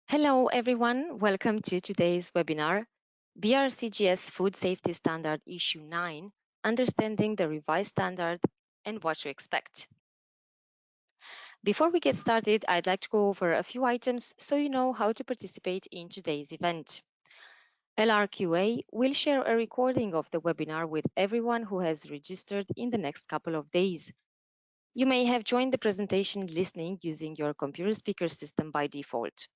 Hello, everyone. Welcome to today's webinar, BRCGS Food Safety Standard Issue 9, Understanding the Revised Standard and What to Expect. Before we get started, I'd like to go over a few items so you know how to participate in today's event. LRQA will share a recording of the webinar with everyone who has registered in the next couple of days. You may have joined the presentation listening using your computer speaker system by default.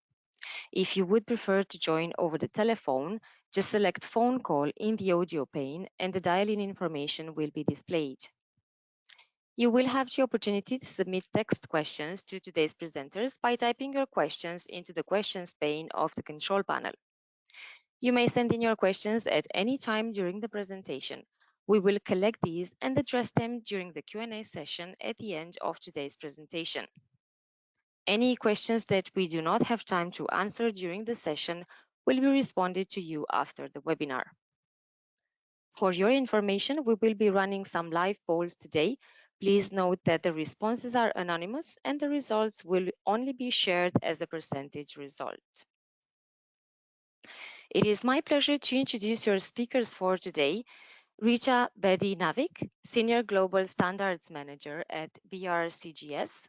If you would prefer to join over the telephone, just select phone call in the audio pane and the dial-in information will be displayed. You will have the opportunity to submit text questions to today's presenters by typing your questions into the questions pane of the control panel. You may send in your questions at any time during the presentation. We will collect these and address them during the Q&A session at the end of today's presentation. Any questions that we do not have time to answer during the session will be responded to you after the webinar. For your information, we will be running some live polls today. Please note that the responses are anonymous and the results will only be shared as a percentage result. It is my pleasure to introduce your speakers for today, Richa Bedi Navik, Senior Global Standards Manager at BRCGS,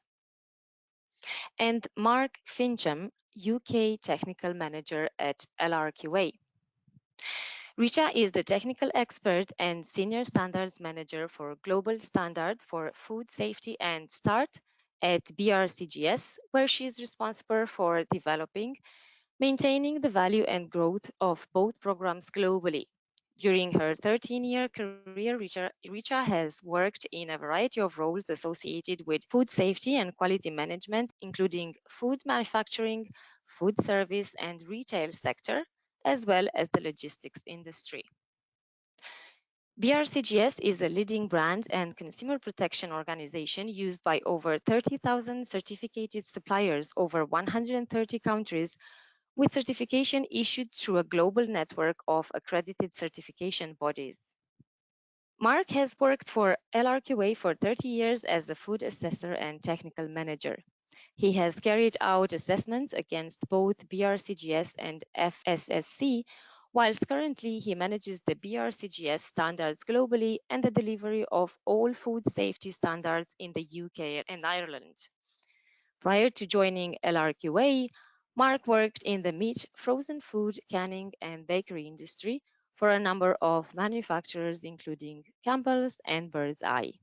and Mark Fincham, UK Technical Manager at LRQA. Richa is the technical expert and senior standards manager for global standard for food safety and START at BRCGS, where she is responsible for developing, maintaining the value and growth of both programs globally. During her 13-year career, Richa has worked in a variety of roles associated with food safety and quality management, including food manufacturing, food service, and retail sector, as well as the logistics industry. BRCGS is a leading brand and consumer protection organization used by over 30,000 certificated suppliers over 130 countries, with certification issued through a global network of accredited certification bodies. Mark has worked for LRQA for 30 years as a food assessor and technical manager. He has carried out assessments against both BRCGS and FSSC, whilst currently he manages the BRCGS standards globally and the delivery of all food safety standards in the UK and Ireland. Prior to joining LRQA, Mark worked in the meat, frozen food, canning, and bakery industry for a number of manufacturers, including Campbell's and Bird's Eye.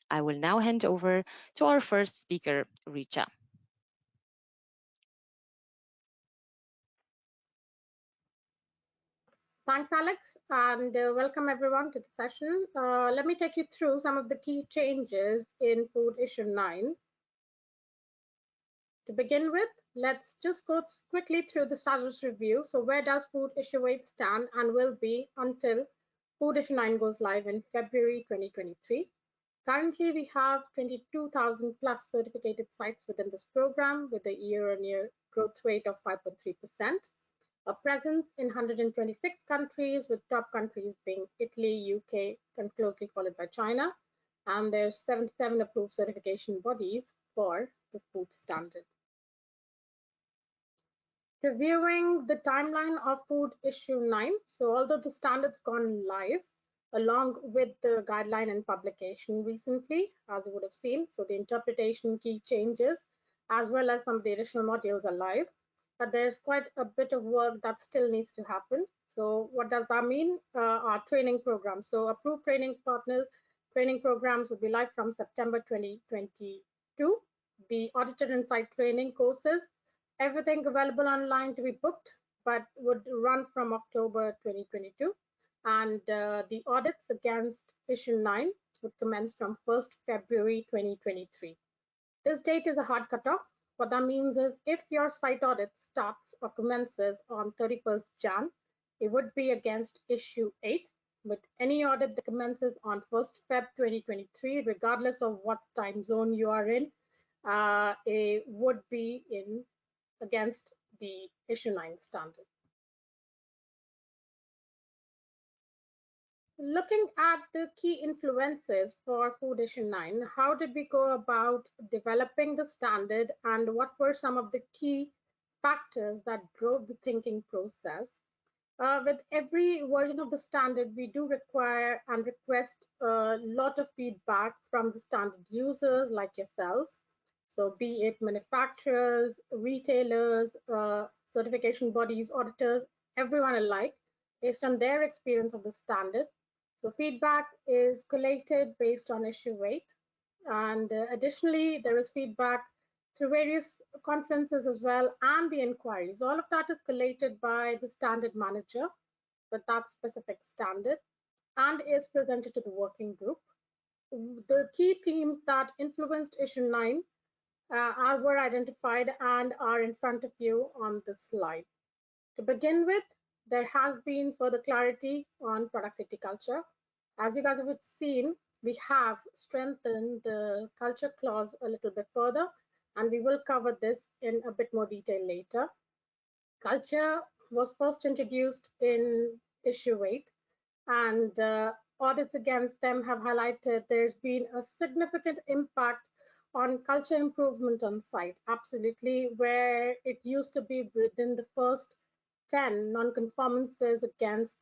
I will now hand over to our first speaker, Richa. Thanks, Alex, and welcome everyone to the session. Let me take you through some of the key changes in Food Issue 9. To begin with, let's just go quickly through the status review. So where does Food Issue 8 stand and will be until Food Issue 9 goes live in February 2023? Currently, we have 22,000 plus certificated sites within this program with a year-on-year growth rate of 5.3%. A presence in 126 countries, with top countries being Italy, UK, and closely followed by China. And there's 77 approved certification bodies for the food standard. Reviewing the timeline of Food Issue 9. So although the standard's gone live, along with the guideline and publication recently, as you would have seen, so the interpretation key changes, as well as some of the additional modules are live, but there's quite a bit of work that still needs to happen. So what does that mean? Our training programs. So approved training partners, training programs will be live from September 2022. The audited insight training courses, everything available online to be booked, but would run from October 2022. And the audits against Issue 9 would commence from 1st February 2023. This date is a hard cutoff. What that means is if your site audit starts or commences on 31st Jan, it would be against Issue 8. But any audit that commences on 1st Feb 2023, regardless of what time zone you are in, it would be in against the Issue 9 standard. Looking at the key influences for Food Issue 9, how did we go about developing the standard and what were some of the key factors that drove the thinking process. With every version of the standard, we do require and request a lot of feedback from the standard users like yourselves. So, be it manufacturers, retailers, certification bodies, auditors, everyone alike, based on their experience of the standard. So, feedback is collated based on issue weight. And additionally, there is feedback through various conferences as well and the inquiries. All of that is collated by the standard manager with that specific standard and is presented to the working group. The key themes that influenced issue 9 were identified and are in front of you on this slide. To begin with, there has been further clarity on product safety culture. As you guys have seen, we have strengthened the culture clause a little bit further, and we will cover this in a bit more detail later. Culture was first introduced in issue 8, and audits against them have highlighted there's been a significant impact on culture improvement on site. Absolutely, where it used to be within the first 10 non-conformances against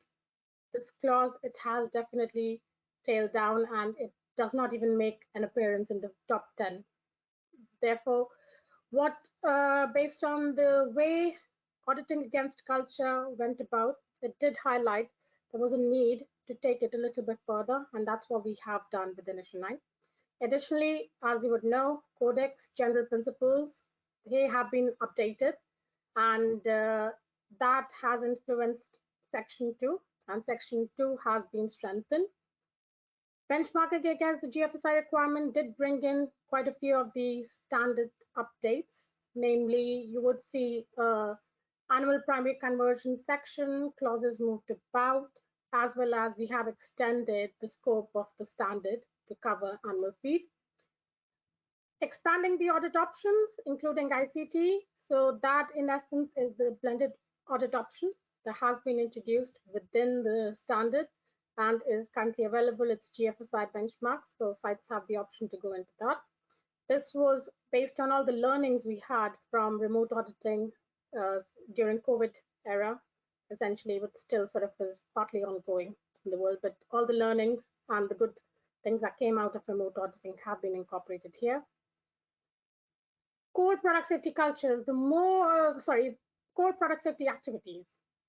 this clause, it has definitely tailed down and it does not even make an appearance in the top 10. Therefore, what based on the way auditing against culture went about, it did highlight there was a need to take it a little bit further, and that's what we have done with issue 9. Additionally, as you would know, Codex General Principles, they have been updated, and that has influenced Section 2, and Section 2 has been strengthened. Benchmarking against the GFSI requirement did bring in quite a few of the standard updates. Namely, you would see animal primary conversion section, clauses moved about, as well as we have extended the scope of the standard to cover animal feed. Expanding the audit options, including ICT. So that in essence is the blended audit option that has been introduced within the standard and is currently available. It's GFSI benchmarks, so sites have the option to go into that. This was based on all the learnings we had from remote auditing during COVID era, essentially, but still sort of is partly ongoing in the world. But all the learnings and the good things that came out of remote auditing have been incorporated here. Core product safety cultures, core product safety activities.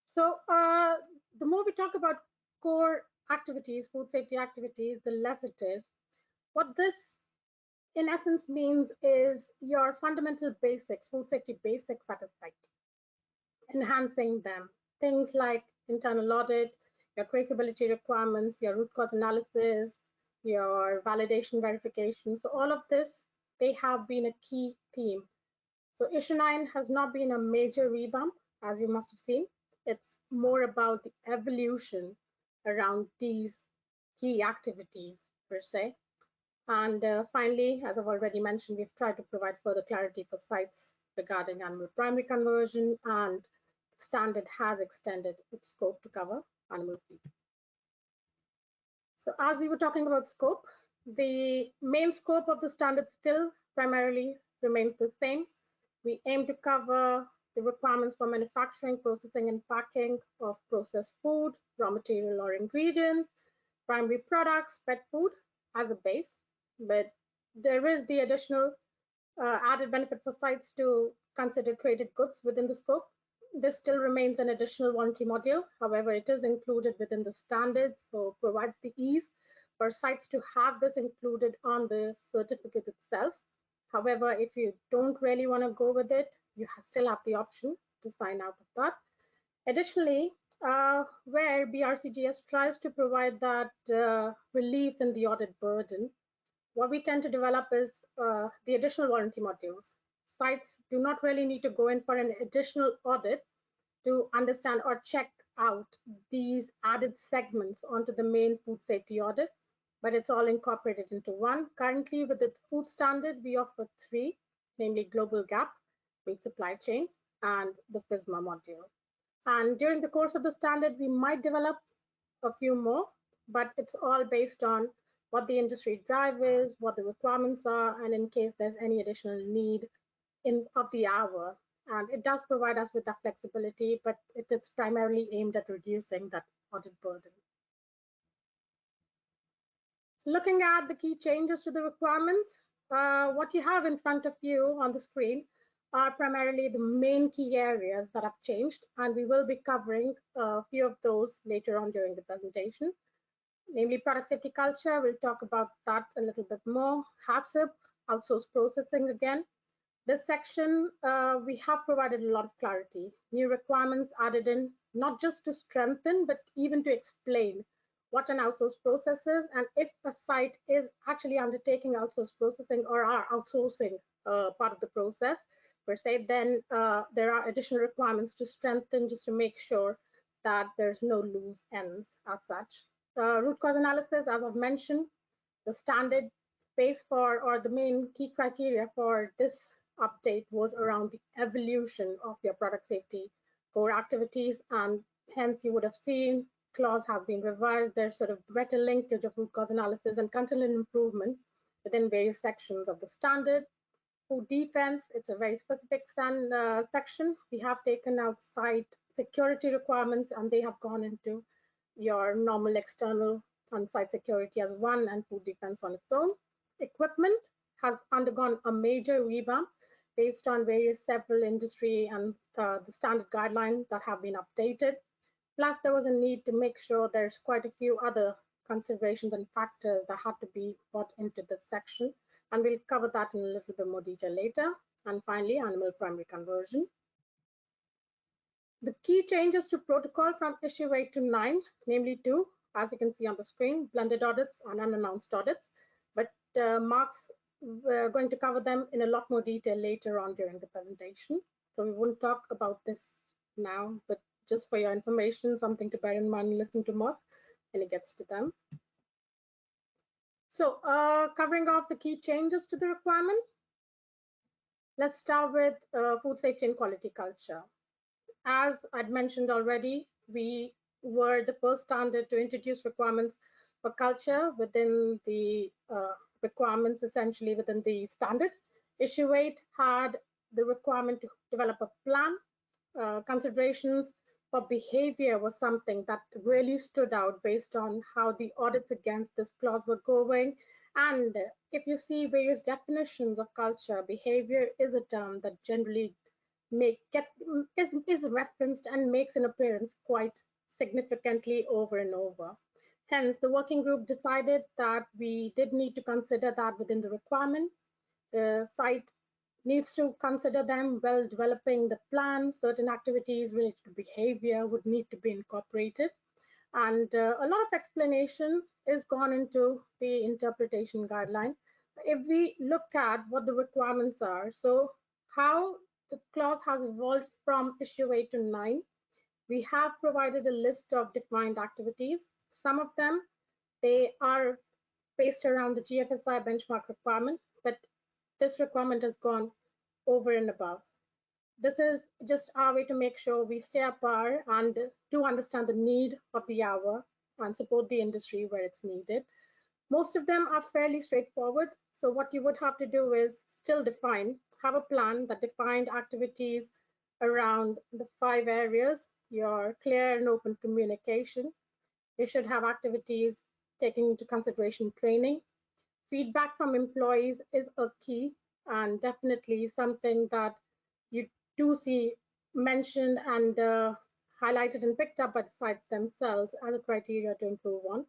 So the more we talk about core activities, food safety activities, the less it is. What this in essence means is your fundamental basics, food safety basics at a site, enhancing them. Things like internal audit, your traceability requirements, your root cause analysis, your validation verification. So all of this, they have been a key theme. So issue 9 has not been a major revamp, as you must have seen. It's more about the evolution around these key activities per se. And finally, as I've already mentioned, we've tried to provide further clarity for sites regarding animal primary conversion, and standard has extended its scope to cover animal feed. So as we were talking about scope, the main scope of the standard still primarily remains the same. We aim to cover the requirements for manufacturing, processing, and packing of processed food, raw material or ingredients, primary products, pet food as a base. But there is the additional added benefit for sites to consider traded goods within the scope. This still remains an additional warranty module. However, it is included within the standards, so provides the ease for sites to have this included on the certificate itself. However, if you don't really want to go with it, you still have the option to sign out of that. Additionally, where BRCGS tries to provide that relief in the audit burden, what we tend to develop is the additional warranty modules. Sites do not really need to go in for an additional audit to understand or check out these added segments onto the main food safety audit, but it's all incorporated into one. Currently, with the food standard, we offer three, namely Global Gap, Meat Supply Chain, and the FISMA module. And during the course of the standard, we might develop a few more, but it's all based on what the industry drive is, what the requirements are, and in case there's any additional need of the hour. And it does provide us with that flexibility, but it's primarily aimed at reducing that audit burden. So looking at the key changes to the requirements, what you have in front of you on the screen are primarily the main key areas that have changed, and we will be covering a few of those later on during the presentation, namely product safety culture. We'll talk about that a little bit more. HACCP, outsourced processing again. This section, we have provided a lot of clarity. New requirements added in, not just to strengthen, but even to explain what an outsourced process is, and if a site is actually undertaking outsourced processing or are outsourcing part of the process per se, then there are additional requirements to strengthen just to make sure that there's no loose ends as such. Root cause analysis, as I've mentioned, the standard base for, or the main key criteria for this update was around the evolution of your product safety core activities, and hence you would have seen clause have been revised. There's sort of better linkage of root cause analysis and continual improvement within various sections of the standard. Food defense, it's a very specific section. We have taken out site security requirements, and they have gone into your normal external on-site security as one, and food defense on its own. Equipment has undergone a major revamp based on various several industry and the standard guidelines that have been updated. Plus, there was a need to make sure there's quite a few other considerations and factors that had to be brought into this section, and we'll cover that in a little bit more detail later. And finally, animal primary conversion. The key changes to protocol from issue 8 to 9, namely two, as you can see on the screen, blended audits and unannounced audits, but Mark's going to cover them in a lot more detail later on during the presentation. So we won't talk about this now, but just for your information, something to bear in mind and listen to Mark when he gets to them. So covering off the key changes to the requirement, let's start with food safety and quality culture. As I'd mentioned already, we were the first standard to introduce requirements for culture within the requirements, essentially within the standard. Issue 8 had the requirement to develop a plan. Considerations for behavior was something that really stood out based on how the audits against this clause were going. And if you see various definitions of culture, behavior is a term that generally is referenced and makes an appearance quite significantly over and over. Hence, the working group decided that we did need to consider that within the requirement. The site needs to consider them while developing the plan. Certain activities related to behavior would need to be incorporated. And a lot of explanation is gone into the interpretation guideline. If we look at what the requirements are, so how the clause has evolved from issue 8 to 9, we have provided a list of defined activities. Some of them, they are based around the GFSI benchmark requirement, but this requirement has gone over and above. This is just our way to make sure we stay up par and to understand the need of the hour and support the industry where it's needed. Most of them are fairly straightforward. So what you would have to do is still have a plan that defined activities around the 5 areas, your clear and open communication. You should have activities taking into consideration training. Feedback from employees is a key and definitely something that you do see mentioned and highlighted and picked up by the sites themselves as a criteria to improve on.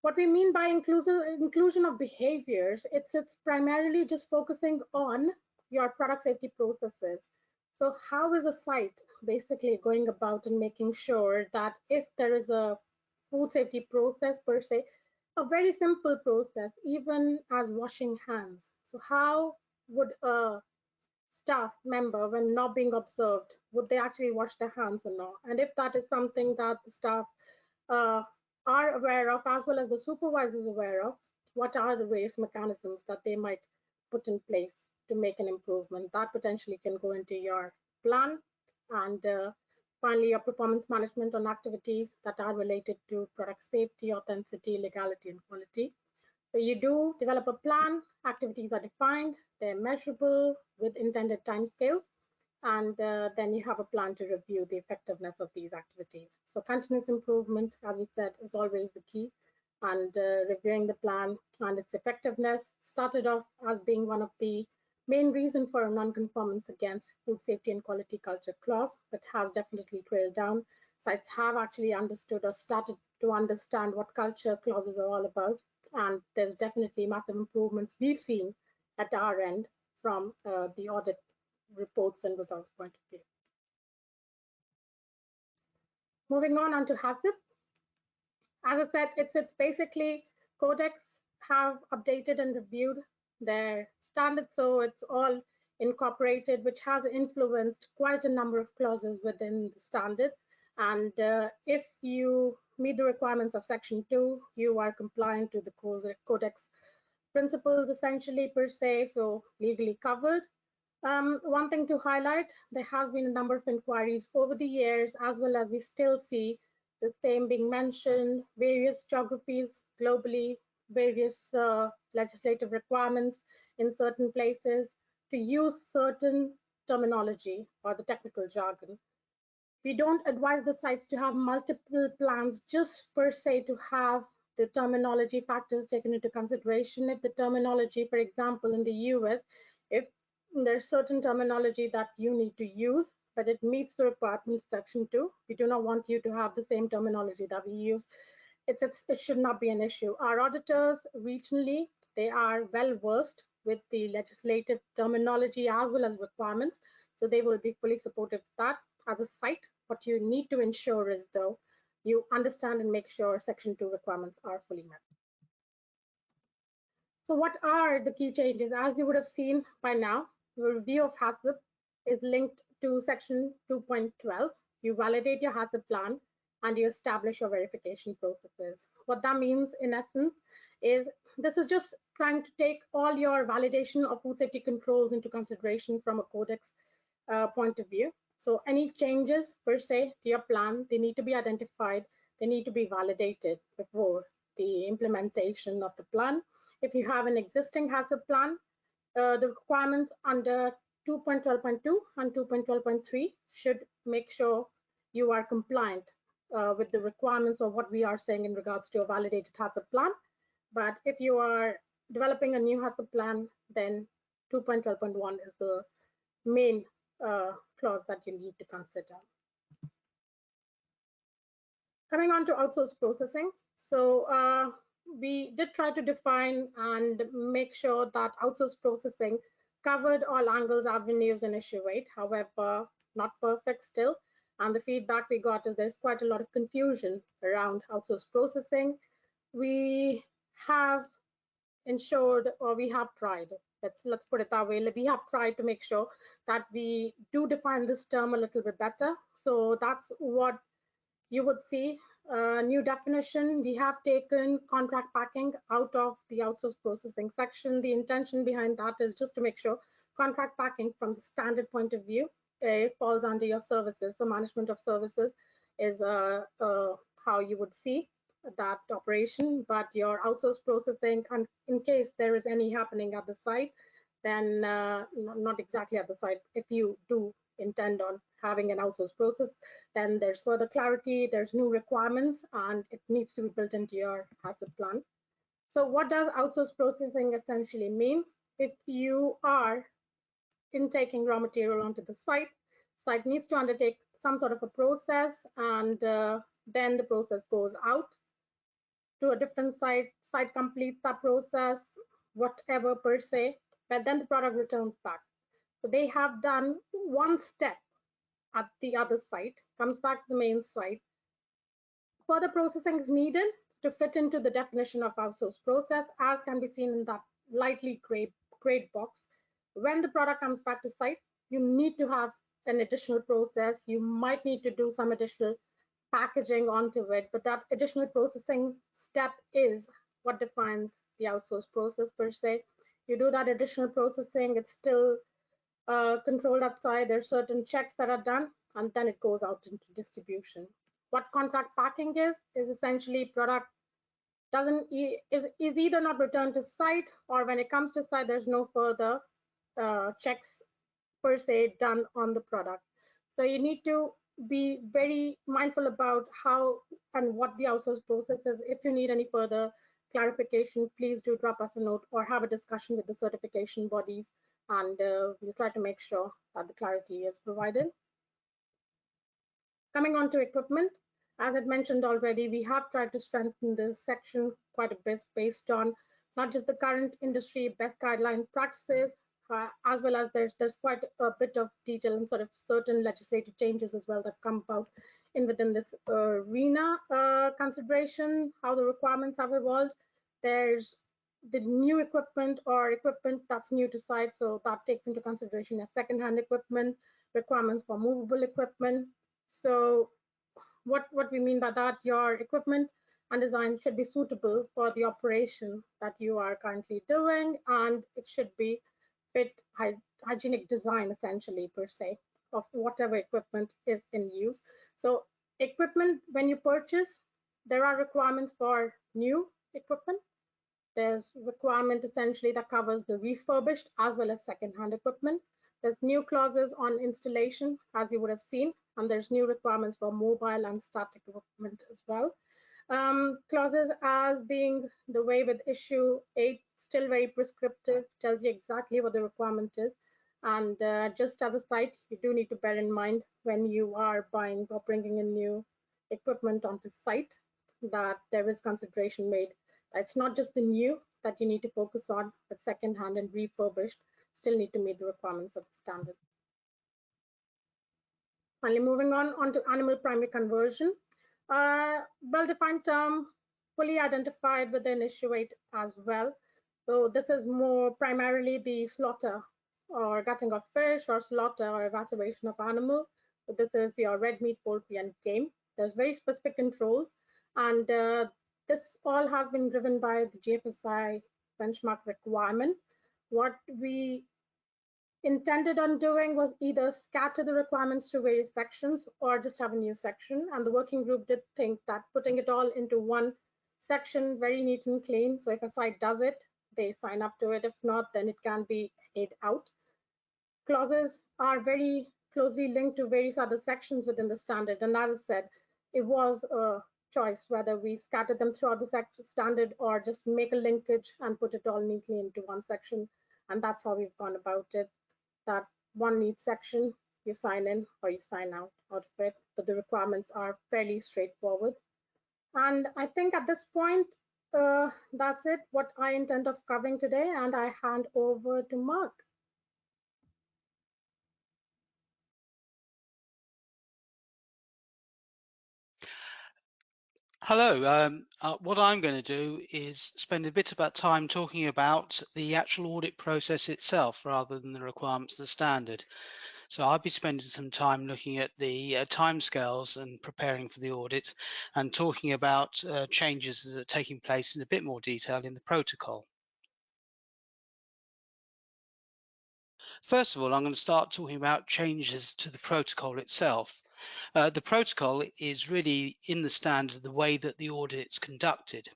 What we mean by inclusion of behaviors, it's primarily just focusing on your product safety processes. So how is a site basically going about and making sure that if there is a food safety process per se, a very simple process, even as washing hands. So how would a staff member, when not being observed, would they actually wash their hands or not? And if that is something that the staff uh, are aware of, as well as the supervisors aware of, what are the various mechanisms that they might put in place to make an improvement? That potentially can go into your plan. And finally, your performance management on activities that are related to product safety, authenticity, legality, and quality. So you do develop a plan, activities are defined, they're measurable with intended timescales, and then you have a plan to review the effectiveness of these activities. So continuous improvement, as we said, is always the key, and reviewing the plan and its effectiveness started off as being one of the main reason for a non-conformance against food safety and quality culture clause, but has definitely trailed down. Sites have actually understood or started to understand what culture clauses are all about, and there's definitely massive improvements we've seen at our end from the audit reports and results point of view. Moving on to HACCP. As I said, it's basically codex have updated and reviewed their standards, so it's all incorporated, which has influenced quite a number of clauses within the standard. And if you meet the requirements of Section 2, you are compliant to the codex principles essentially per se, so legally covered. One thing to highlight, there has been a number of inquiries over the years, as well as we still see the same being mentioned, various geographies globally, various legislative requirements in certain places to use certain terminology or the technical jargon. We don't advise the sites to have multiple plans just per se to have the terminology factors taken into consideration. If the terminology, for example, in the US, if there's certain terminology that you need to use, but it meets the requirements section 2, we do not want you to have the same terminology that we use. It should not be an issue. Our auditors regionally, they are well versed with the legislative terminology as well as requirements, so they will be fully supportive of that. As a site, what you need to ensure is, though, you understand and make sure Section 2 requirements are fully met. So what are the key changes? As you would have seen by now, the review of HACCP is linked to Section 2.12. You validate your HACCP plan and you establish your verification processes. What that means, in essence, is this is just trying to take all your validation of food safety controls into consideration from a codex point of view. So any changes per se to your plan, they need to be identified, they need to be validated before the implementation of the plan. If you have an existing HACCP plan, the requirements under 2.12.2 and 2.12.3 should make sure you are compliant with the requirements of what we are saying in regards to a validated HACCP plan. But if you are developing a new HACCP plan, then 2.12.1 is the main clause that you need to consider. Coming on to outsourced processing. So we did try to define and make sure that outsourced processing covered all angles, avenues, and issue rate. However, not perfect still. And the feedback we got is there's quite a lot of confusion around outsourced processing. We have ensured, or we have tried, let's put it that way, we have tried to make sure that we do define this term a little bit better. So that's what you would see. New definition, we have taken contract packing out of the outsourced processing section. The intention behind that is just to make sure contract packing from the standard point of view falls under your services. So management of services is how you would see that operation, but your outsourced processing, and in case there is any happening at the site, then not exactly at the site, if you do intend on having an outsourced process, then there's further clarity, there's new requirements, and it needs to be built into your HACCP plan. So what does outsourced processing essentially mean? If you are intaking raw material onto the site needs to undertake some sort of a process, and then the process goes out to a different site completes that process, whatever per se, but then the product returns back. So they have done one step at the other site, comes back to the main site. Further processing is needed to fit into the definition of outsourced process, as can be seen in that lightly gray box. When the product comes back to site, you need to have an additional process. You might need to do some additional packaging onto it, but that additional processing step is what defines the outsourced process per se. You do that additional processing, it's still controlled outside. There's certain checks that are done, and then it goes out into distribution. What contract packing is essentially product doesn't is either not returned to site, or when it comes to site, there's no further checks per se done on the product. So you need to be very mindful about how and what the outsource process is. If you need any further clarification, please do drop us a note or have a discussion with the certification bodies, and we'll try to make sure that the clarity is provided. Coming on to equipment, as I mentioned already, we have tried to strengthen this section quite a bit based on not just the current industry best guideline practices, as well as there's quite a bit of detail and sort of certain legislative changes as well that come about in within this arena consideration, how the requirements have evolved. There's the new equipment or equipment that's new to site, so that takes into consideration as second-hand equipment, requirements for movable equipment. So what we mean by that, your equipment and design should be suitable for the operation that you are currently doing, and it should be fit hygienic design essentially per se of whatever equipment is in use. So equipment, when you purchase, there are requirements for new equipment. There's requirement essentially that covers the refurbished as well as second-hand equipment. There's new clauses on installation, as you would have seen, and there's new requirements for mobile and static equipment as well. Clauses as being the way with issue 8, still very prescriptive, tells you exactly what the requirement is. And just as a site, you do need to bear in mind when you are buying or bringing in new equipment onto site that there is consideration made. It's not just the new that you need to focus on, but second-hand and refurbished still need to meet the requirements of the standard. Finally, moving on to animal primary conversion. Well-defined term, fully identified within issue 8 as well. So this is more primarily the slaughter or gutting of fish or slaughter or evisceration of animal. So this is your red meat, poultry, and game. There's very specific controls, and this all has been driven by the GFSI benchmark requirement. What we intended on doing was either scatter the requirements to various sections or just have a new section. And the working group did think that putting it all into one section, very neat and clean. So if a site does it, they sign up to it. If not, then it can be paid out. Clauses are very closely linked to various other sections within the standard. And as I said, it was a choice whether we scatter them throughout the standard or just make a linkage and put it all neatly into one section. And that's how we've gone about it, that one needs section, you sign in or you sign out of it, but the requirements are fairly straightforward. And I think at this point, that's it, what I intend of covering today, and I hand over to Mark. Hello. What I'm going to do is spend a bit about time talking about the actual audit process itself rather than the requirements of the standard. So I'll be spending some time looking at the timescales and preparing for the audit and talking about changes that are taking place in a bit more detail in the protocol. First of all, I'm going to start talking about changes to the protocol itself. The protocol is really in the standard the way that the audit is conducted.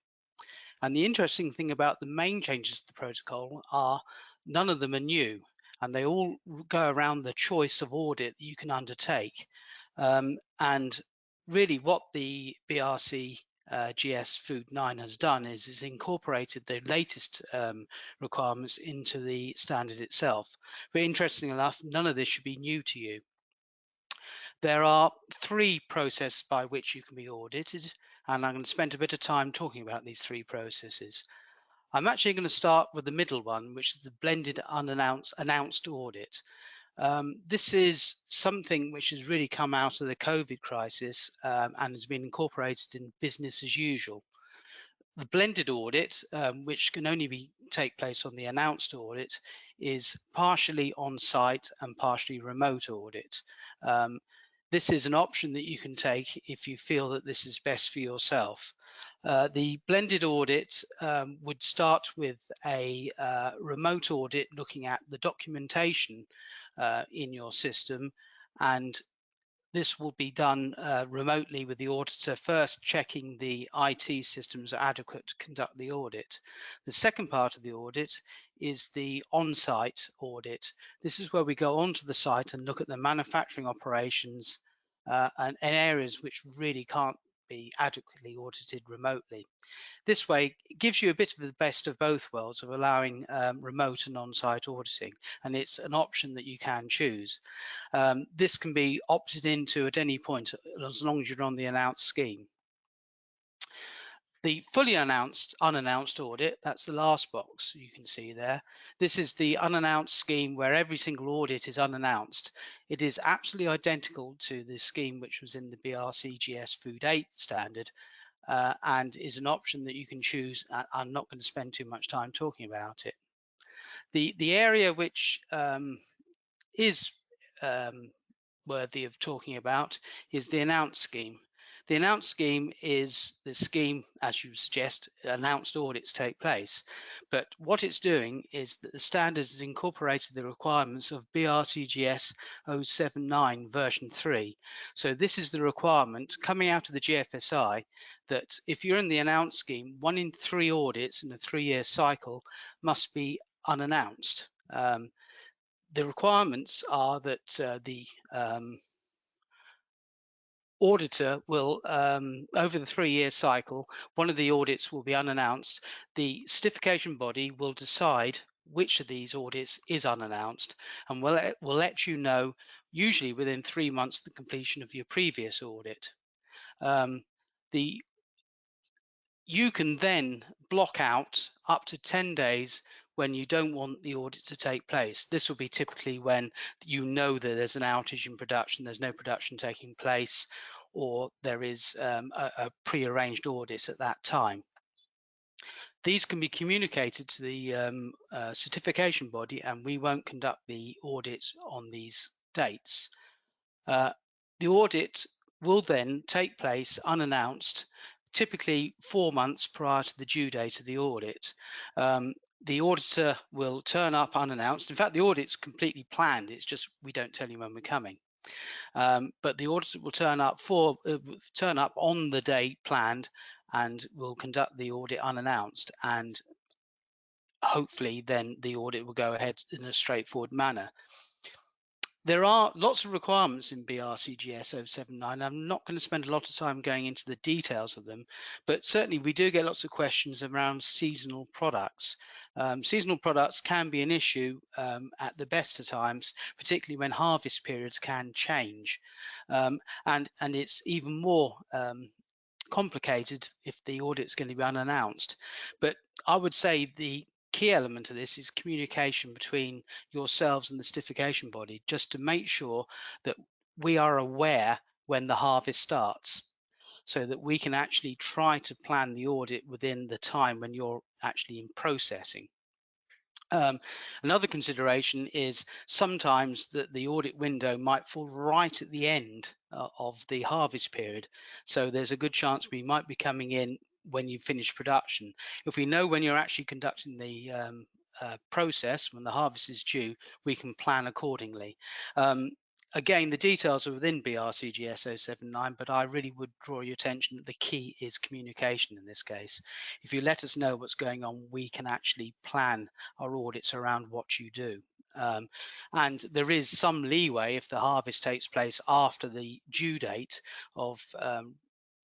And the interesting thing about the main changes to the protocol are none of them are new, and they all go around the choice of audit that you can undertake. And really what the BRCGS Food 9 has done is incorporated the latest requirements into the standard itself. But interestingly enough, none of this should be new to you. There are 3 processes by which you can be audited, and I'm going to spend a bit of time talking about these 3 processes. I'm actually going to start with the middle one, which is the blended announced audit. This is something which has really come out of the COVID crisis and has been incorporated in business as usual. The blended audit, which can only take place on the announced audit, is partially on-site and partially remote audit. This is an option that you can take if you feel that this is best for yourself. The blended audit would start with a remote audit looking at the documentation in your system, and this will be done remotely with the auditor first checking the IT systems are adequate to conduct the audit. The second part of the audit is the on-site audit. This is where we go onto the site and look at the manufacturing operations and areas which really can't be adequately audited remotely. This way, it gives you a bit of the best of both worlds of allowing remote and on-site auditing, and it's an option that you can choose. This can be opted into at any point as long as you're on the announced scheme. The fully unannounced audit, that's the last box you can see there. This is the unannounced scheme where every single audit is unannounced. It is absolutely identical to the scheme which was in the BRCGS Food 8 standard and is an option that you can choose. I'm not going to spend too much time talking about it. The area which is worthy of talking about is the announced scheme. The announced scheme is the scheme, as you suggest, announced audits take place. But what it's doing is that the standards has incorporated the requirements of BRCGS 079 version 3. So this is the requirement coming out of the GFSI that if you're in the announced scheme, 1 in 3 audits in a 3-year cycle must be unannounced. The requirements are that the auditor will, over the 3-year cycle, one of the audits will be unannounced. The certification body will decide which of these audits is unannounced and will let you know, usually within 3 months of the completion of your previous audit. You can then block out up to 10 days when you don't want the audit to take place. This will be typically when you know that there's an outage in production, there's no production taking place, or there is a pre-arranged audit at that time. These can be communicated to the certification body, and we won't conduct the audit on these dates. The audit will then take place unannounced, typically 4 months prior to the due date of the audit. The auditor will turn up unannounced. In fact, the audit's completely planned. It's just we don't tell you when we're coming. But the auditor will turn up on the day planned and will conduct the audit unannounced. And hopefully, then the audit will go ahead in a straightforward manner. There are lots of requirements in BRCGS 079. I'm not going to spend a lot of time going into the details of them, but certainly we do get lots of questions around seasonal products. Seasonal products can be an issue at the best of times, particularly when harvest periods can change. And it's even more complicated if the audit's going to be unannounced. But I would say the key element of this is communication between yourselves and the certification body, just to make sure that we are aware when the harvest starts, so that we can actually try to plan the audit within the time when you're actually in processing. Another consideration is sometimes that the audit window might fall right at the end of the harvest period. So there's a good chance we might be coming in when you finish production. If we know when you're actually conducting the process, when the harvest is due, we can plan accordingly. Again, the details are within BRCGS 079, but I really would draw your attention that the key is communication in this case. If you let us know what's going on, we can actually plan our audits around what you do. And there is some leeway if the harvest takes place after the due date of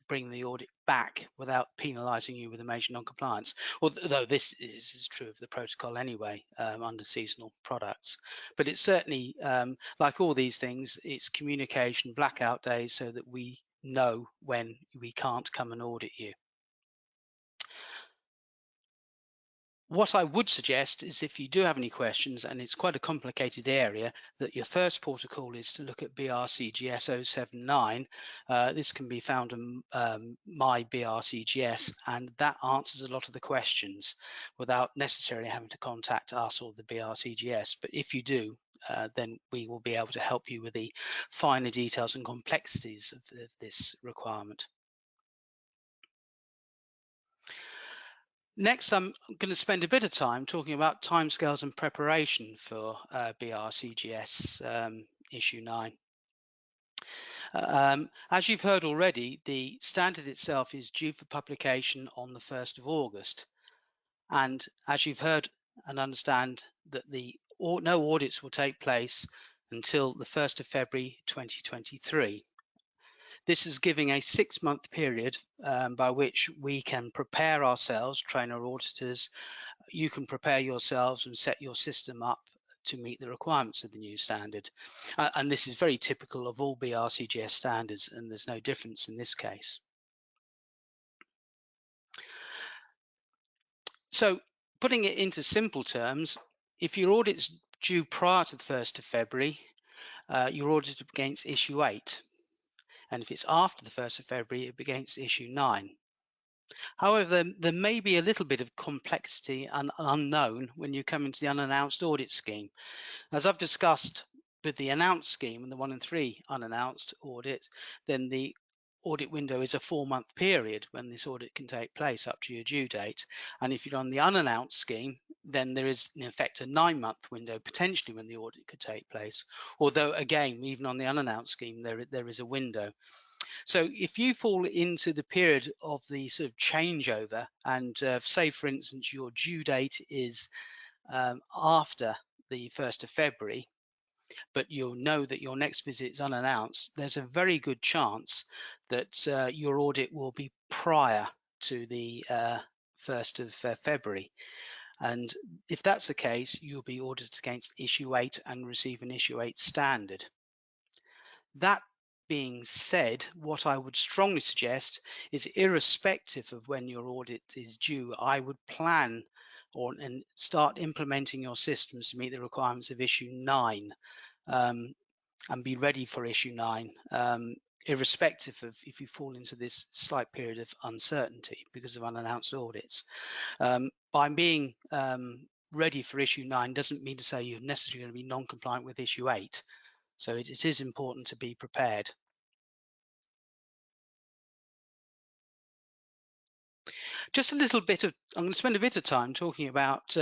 bring the audit back without penalising you with a major non-compliance, although this is true of the protocol anyway under seasonal products. But it's certainly, like all these things, it's communication, blackout days, so that we know when we can't come and audit you. What I would suggest is if you do have any questions, and it's quite a complicated area, that your first port of call is to look at BRCGS 079. This can be found on My BRCGS, and that answers a lot of the questions without necessarily having to contact us or the BRCGS. But if you do, then we will be able to help you with the finer details and complexities of this requirement. Next, I'm going to spend a bit of time talking about timescales and preparation for BRCGS issue 9. As you've heard already, the standard itself is due for publication on the 1st of August. And as you've heard and understand that no audits will take place until the 1st of February 2023. This is giving a 6-month period by which we can prepare ourselves, train our auditors. You can prepare yourselves and set your system up to meet the requirements of the new standard. And this is very typical of all BRCGS standards, and there's no difference in this case. So putting it into simple terms, if your audit's due prior to the 1st of February, you're audited against issue 8. And if it's after the 1st of February, it's against issue 9. However, there may be a little bit of complexity and unknown when you come into the unannounced audit scheme. As I've discussed with the announced scheme and the 1 and 3 unannounced audit, then the audit window is a 4-month period when this audit can take place up to your due date. And if you're on the unannounced scheme, then there is in effect a 9-month window potentially when the audit could take place. Although again, even on the unannounced scheme, there is a window. So if you fall into the period of the sort of changeover and say, for instance, your due date is after the 1st of February, but you'll know that your next visit is unannounced, there's a very good chance that your audit will be prior to the 1st of February. And if that's the case, you'll be audited against issue 8 and receive an issue 8 standard. That being said, what I would strongly suggest is, irrespective of when your audit is due, I would plan and start implementing your systems to meet the requirements of issue 9 and be ready for issue 9, irrespective of if you fall into this slight period of uncertainty because of unannounced audits. By being ready for issue 9 doesn't mean to say you're necessarily going to be non-compliant with issue 8. So it is important to be prepared. Just a little bit of, I'm going to spend a bit of time talking about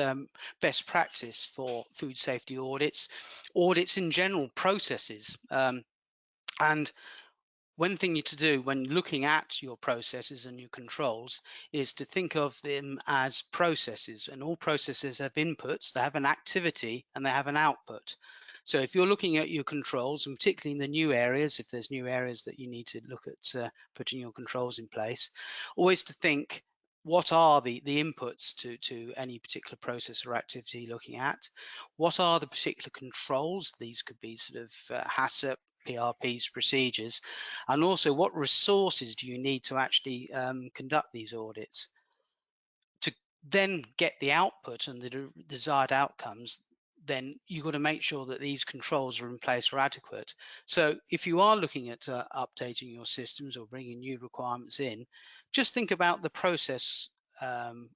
best practice for food safety audits, audits in general, processes. And one thing you to do when looking at your processes and your controls is to think of them as processes, and all processes have inputs, they have an activity and they have an output. So if you're looking at your controls, and particularly in the new areas, if there's new areas that you need to look at putting your controls in place, always to think, what are the inputs to any particular process or activity you're looking at? What are the particular controls? These could be sort of HACCP, PRPs, procedures, and also what resources do you need to actually conduct these audits? To then get the output and the desired outcomes, then you've got to make sure that these controls are in place or adequate. So if you are looking at updating your systems or bringing new requirements in, just think about the process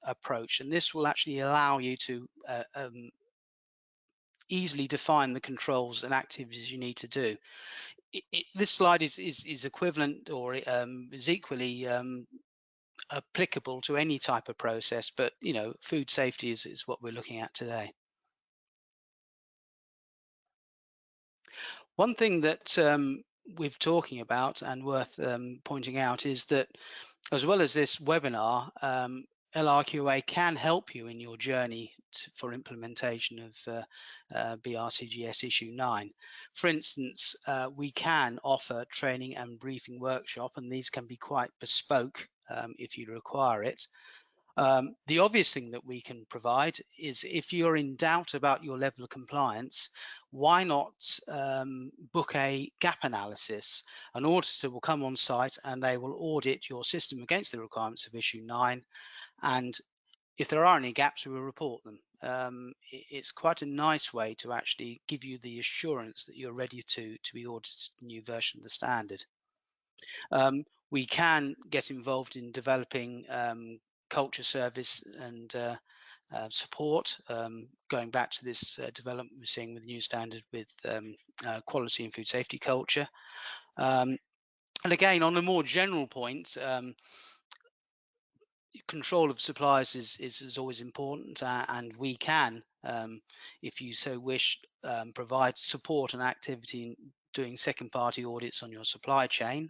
approach, and this will actually allow you to easily define the controls and activities you need to do. This slide is equivalent or is equally applicable to any type of process, but food safety is what we're looking at today. One thing that we're talking about and worth pointing out is that, as well as this webinar, LRQA can help you in your journey for implementation of BRCGS issue 9. For instance, we can offer training and briefing workshop, and these can be quite bespoke if you require it. The obvious thing that we can provide is, if you're in doubt about your level of compliance, why not book a gap analysis? An auditor will come on site and they will audit your system against the requirements of issue 9, and if there are any gaps, we will report them. It's quite a nice way to actually give you the assurance that you're ready to be audited the new version of the standard. We can get involved in developing culture, service and support, going back to this development we're seeing with the new standard with quality and food safety culture. And again, on a more general point, control of suppliers is always important, and we can, if you so wish, provide support and activity doing second-party audits on your supply chain.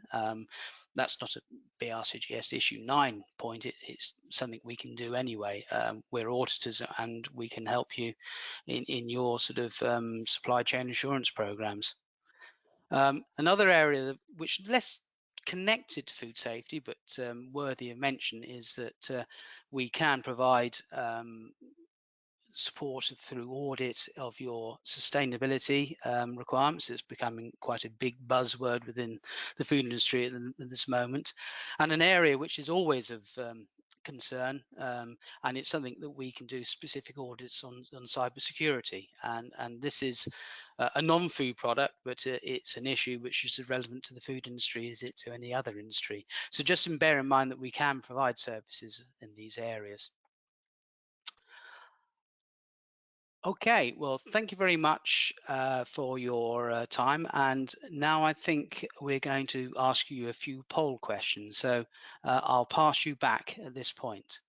That's not a BRCGS issue 9 point. It's something we can do anyway. We're auditors and we can help you in your sort of supply chain assurance programs. Another area which is less connected to food safety but worthy of mention is that we can provide support through audit of your sustainability requirements. It's becoming quite a big buzzword within the food industry at this moment, and an area which is always of concern, and it's something that we can do specific audits on cybersecurity, and this is a non-food product, but it's an issue which is as relevant to the food industry as it to any other industry. So just bear in mind that we can provide services in these areas. Okay, well, thank you very much for your time. And now I think we're going to ask you a few poll questions. So I'll pass you back at this point.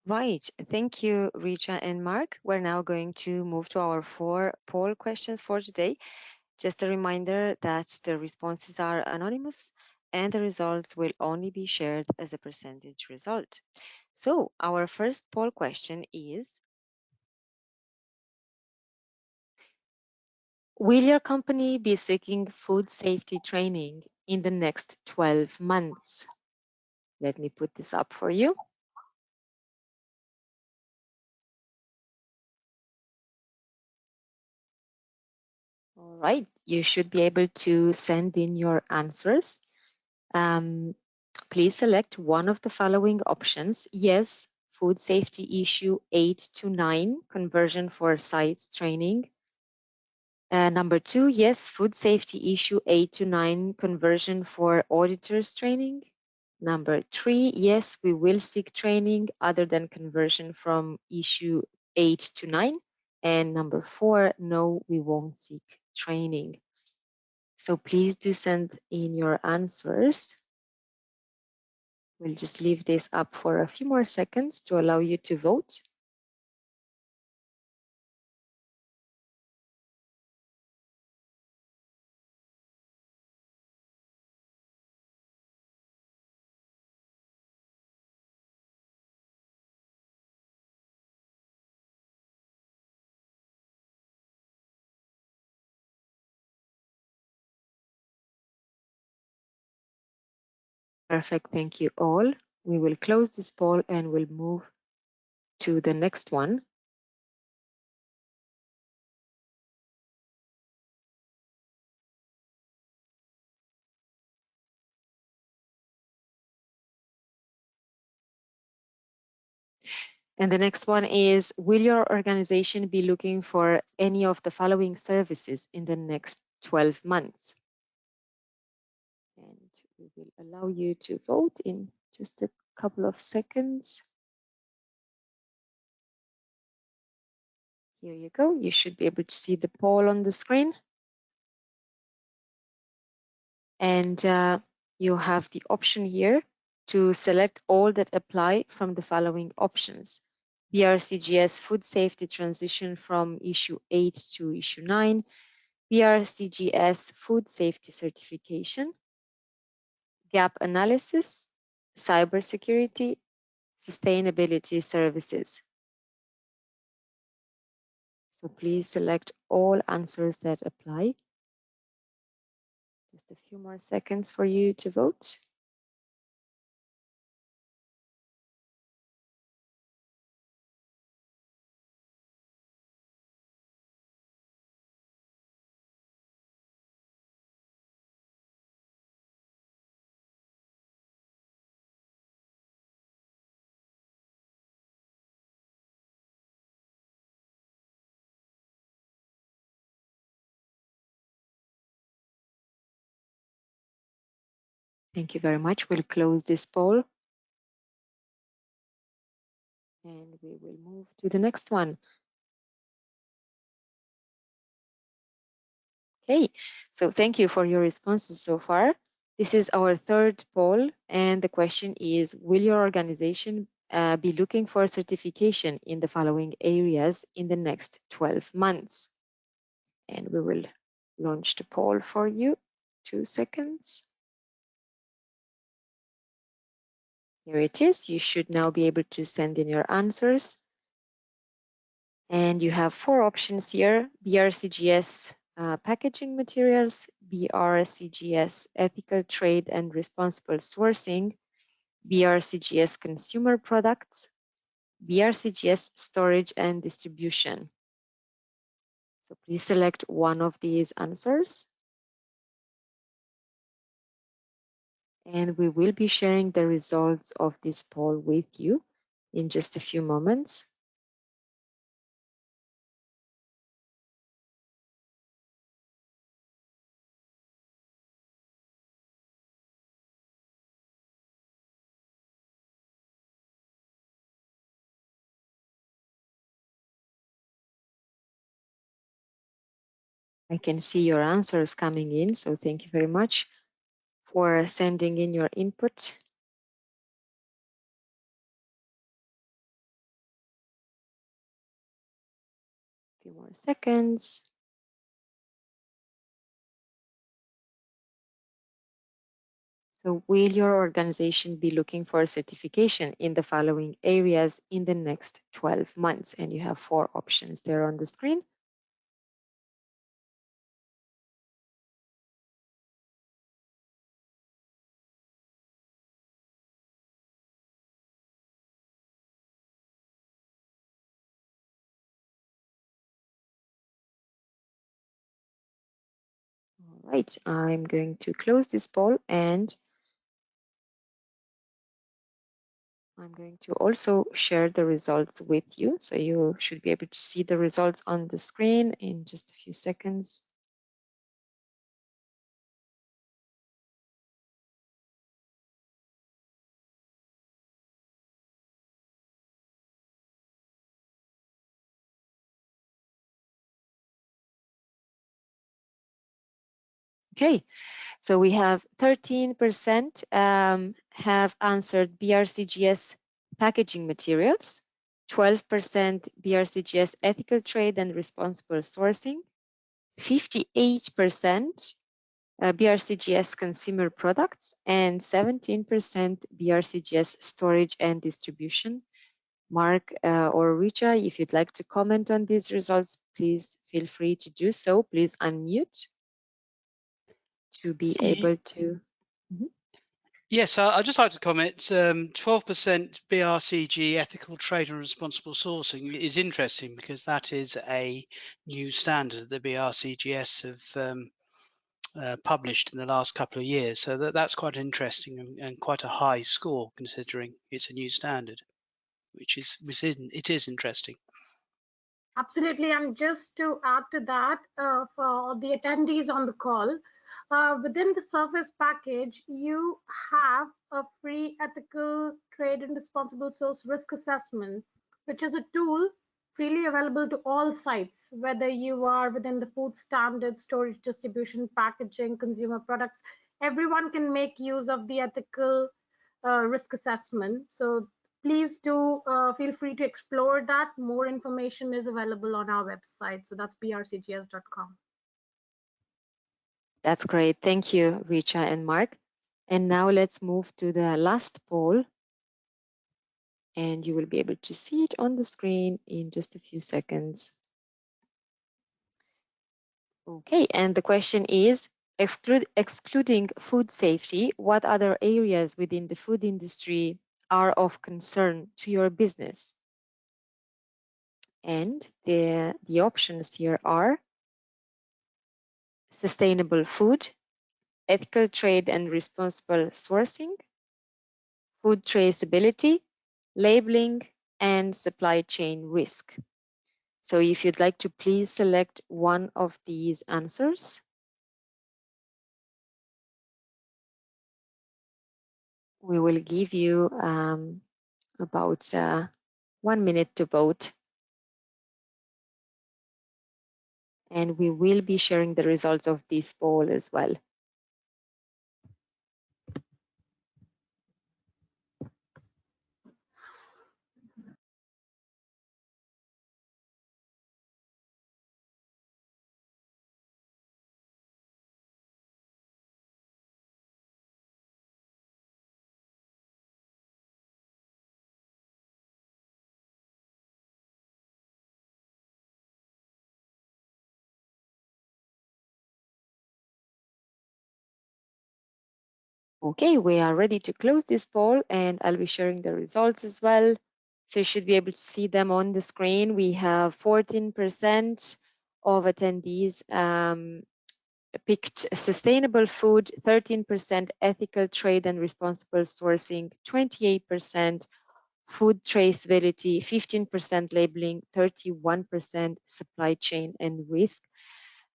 Right. Thank you, Richa and Mark. We're now going to move to our 4 poll questions for today. Just a reminder that the responses are anonymous and the results will only be shared as a percentage result. So our first poll question is, will your company be seeking food safety training in the next 12 months? Let me put this up for you. All right, you should be able to send in your answers. Please select one of the following options. Yes, food safety issue 8 to 9, conversion for sites training. Number 2, yes, food safety issue 8 to 9, conversion for auditors training. Number 3, yes, we will seek training other than conversion from issue 8 to 9. And number 4, no, we won't seek training. So please do send in your answers. We'll just leave this up for a few more seconds to allow you to vote. Perfect, thank you all. We will close this poll and we'll move to the next one. And the next one is, will your organization be looking for any of the following services in the next 12 months? And we will allow you to vote in just a couple of seconds. Here you go. You should be able to see the poll on the screen. And you have the option here to select all that apply from the following options. BRCGS food safety transition from issue 8 to issue 9, BRCGS food safety certification, gap analysis, cybersecurity, sustainability services. So please select all answers that apply. Just a few more seconds for you to vote. Thank you very much. We'll close this poll. And we will move to the next one. Okay, so thank you for your responses so far. This is our third poll, and the question is, will your organization be looking for certification in the following areas in the next 12 months? And we will launch the poll for you. 2 seconds. Here it is. You should now be able to send in your answers. And you have 4 options here: BRCGS packaging materials, BRCGS ethical trade and responsible sourcing, BRCGS consumer products, BRCGS storage and distribution. So please select one of these answers. And we will be sharing the results of this poll with you in just a few moments. I can see your answers coming in, so thank you very much for sending in your input. A few more seconds. So will your organization be looking for certification in the following areas in the next 12 months? And you have 4 options there on the screen. All right, I'm going to close this poll and I'm going to also share the results with you. So you should be able to see the results on the screen in just a few seconds. Okay, so we have 13% have answered BRCGS packaging materials, 12% BRCGS ethical trade and responsible sourcing, 58% BRCGS consumer products, and 17% BRCGS storage and distribution. Mark or Richa, if you'd like to comment on these results, please feel free to do so. Please unmute to be able to. Yes, I'd just like to comment. 12% BRCG ethical trade and responsible sourcing is interesting because that is a new standard that BRCGS have published in the last couple of years. So that's quite interesting and quite a high score considering it's a new standard, it is interesting. Absolutely, and just to add to that, for the attendees on the call, within the service package, you have a free ethical trade and responsible source risk assessment, which is a tool freely available to all sites, whether you are within the food standard, storage, distribution, packaging, consumer products. Everyone can make use of the ethical risk assessment. So please do feel free to explore that. More information is available on our website. So that's brcgs.com. That's great. Thank you, Richa and Mark. And now let's move to the last poll. And you will be able to see it on the screen in just a few seconds. Okay, and the question is, excluding food safety, what other areas within the food industry are of concern to your business? And the options here are sustainable food, ethical trade and responsible sourcing, food traceability, labeling, and supply chain risk. So if you'd like to please select one of these answers. We will give you about 1 minute to vote. And we will be sharing the results of this poll as well. Okay, we are ready to close this poll, and I'll be sharing the results as well. So you should be able to see them on the screen. We have 14% of attendees picked sustainable food, 13% ethical trade and responsible sourcing, 28% food traceability, 15% labeling, 31% supply chain and risk.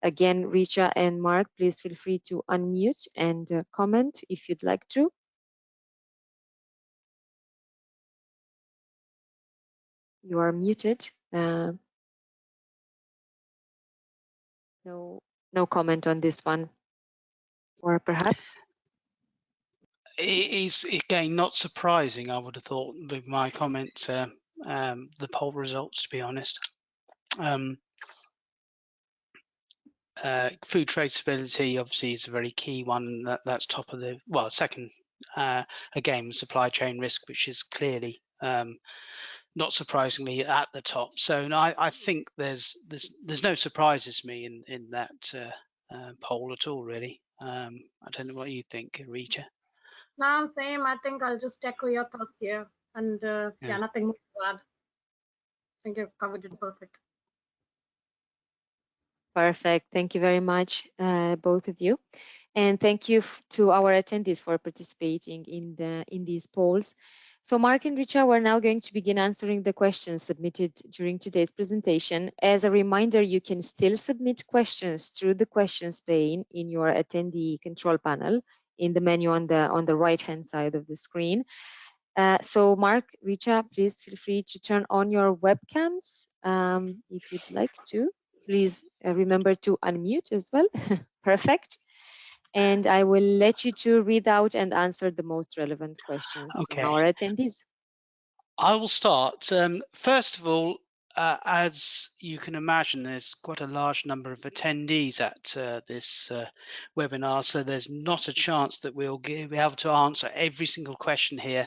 Again, Richa and Mark, please feel free to unmute and comment if you'd like to. You are muted. No comment on this one. Or perhaps? It is, again, not surprising, I would have thought, with my comment, the poll results, to be honest. Food traceability obviously is a very key one. That's top of the, well, second, again, supply chain risk, which is clearly not surprisingly at the top. So no, I think there's no surprises to me in that poll at all, really. I don't know what you think, Rita. No, same. I think I'll just echo your thoughts here. And yeah, nothing more to add. I think you've covered it perfect. Perfect. Thank you very much, both of you. And thank you to our attendees for participating in these polls. So Mark and Richa, we're now going to begin answering the questions submitted during today's presentation. As a reminder, you can still submit questions through the questions pane in your attendee control panel in the menu on the right-hand side of the screen. So Mark, Richa, please feel free to turn on your webcams if you'd like to. Please remember to unmute as well. Perfect. And I will let you to read out and answer the most relevant questions from our attendees. I will start. First of all, as you can imagine, there's quite a large number of attendees at this webinar, so there's not a chance that we'll be able to answer every single question here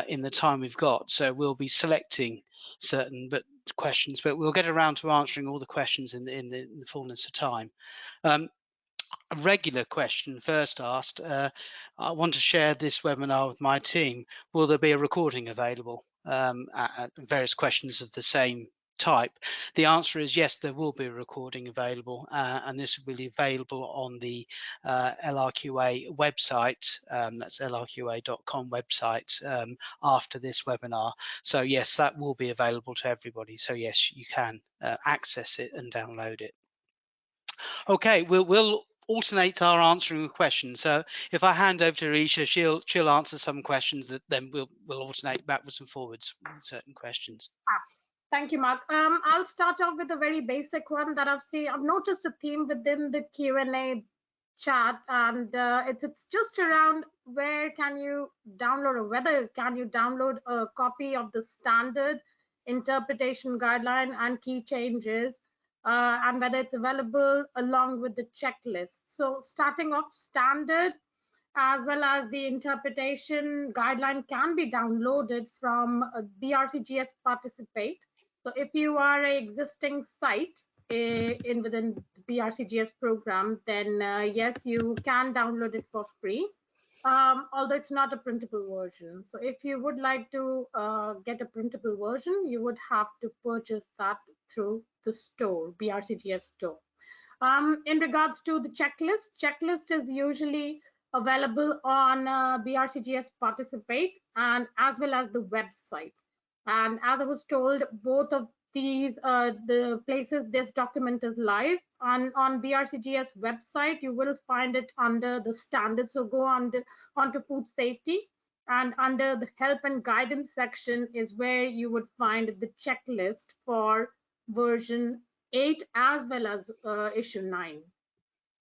in the time we've got. So we'll be selecting certain questions, but we'll get around to answering all the questions in the fullness of time. A regular question first asked, I want to share this webinar with my team. Will there be a recording available at various questions of the same type? The answer is yes, there will be a recording available, and this will be available on the LRQA website, that's lrqa.com website, after this webinar. So yes, that will be available to everybody. So yes, you can access it and download it. Okay, we'll alternate our answering of questions. So if I hand over to Risha, she'll answer some questions that then we'll alternate backwards and forwards with certain questions. Thank you, Mark. I'll start off with a very basic one that I've noticed a theme within the Q&A chat, and it's just around where can you download, or whether can you download a copy of the standard interpretation guideline and key changes, and whether it's available along with the checklist. So starting off, standard as well as the interpretation guideline can be downloaded from BRCGS Participate. So if you are an existing site within the BRCGS program, then yes, you can download it for free, although it's not a printable version. So if you would like to get a printable version, you would have to purchase that through the store, BRCGS store. In regards to the checklist is usually available on BRCGS Participate and as well as the website. And as I was told, both of these the places this document is live on BRCGS website. You will find it under the standards. So go onto food safety, and under the help and guidance section is where you would find the checklist for version 8 as well as issue 9.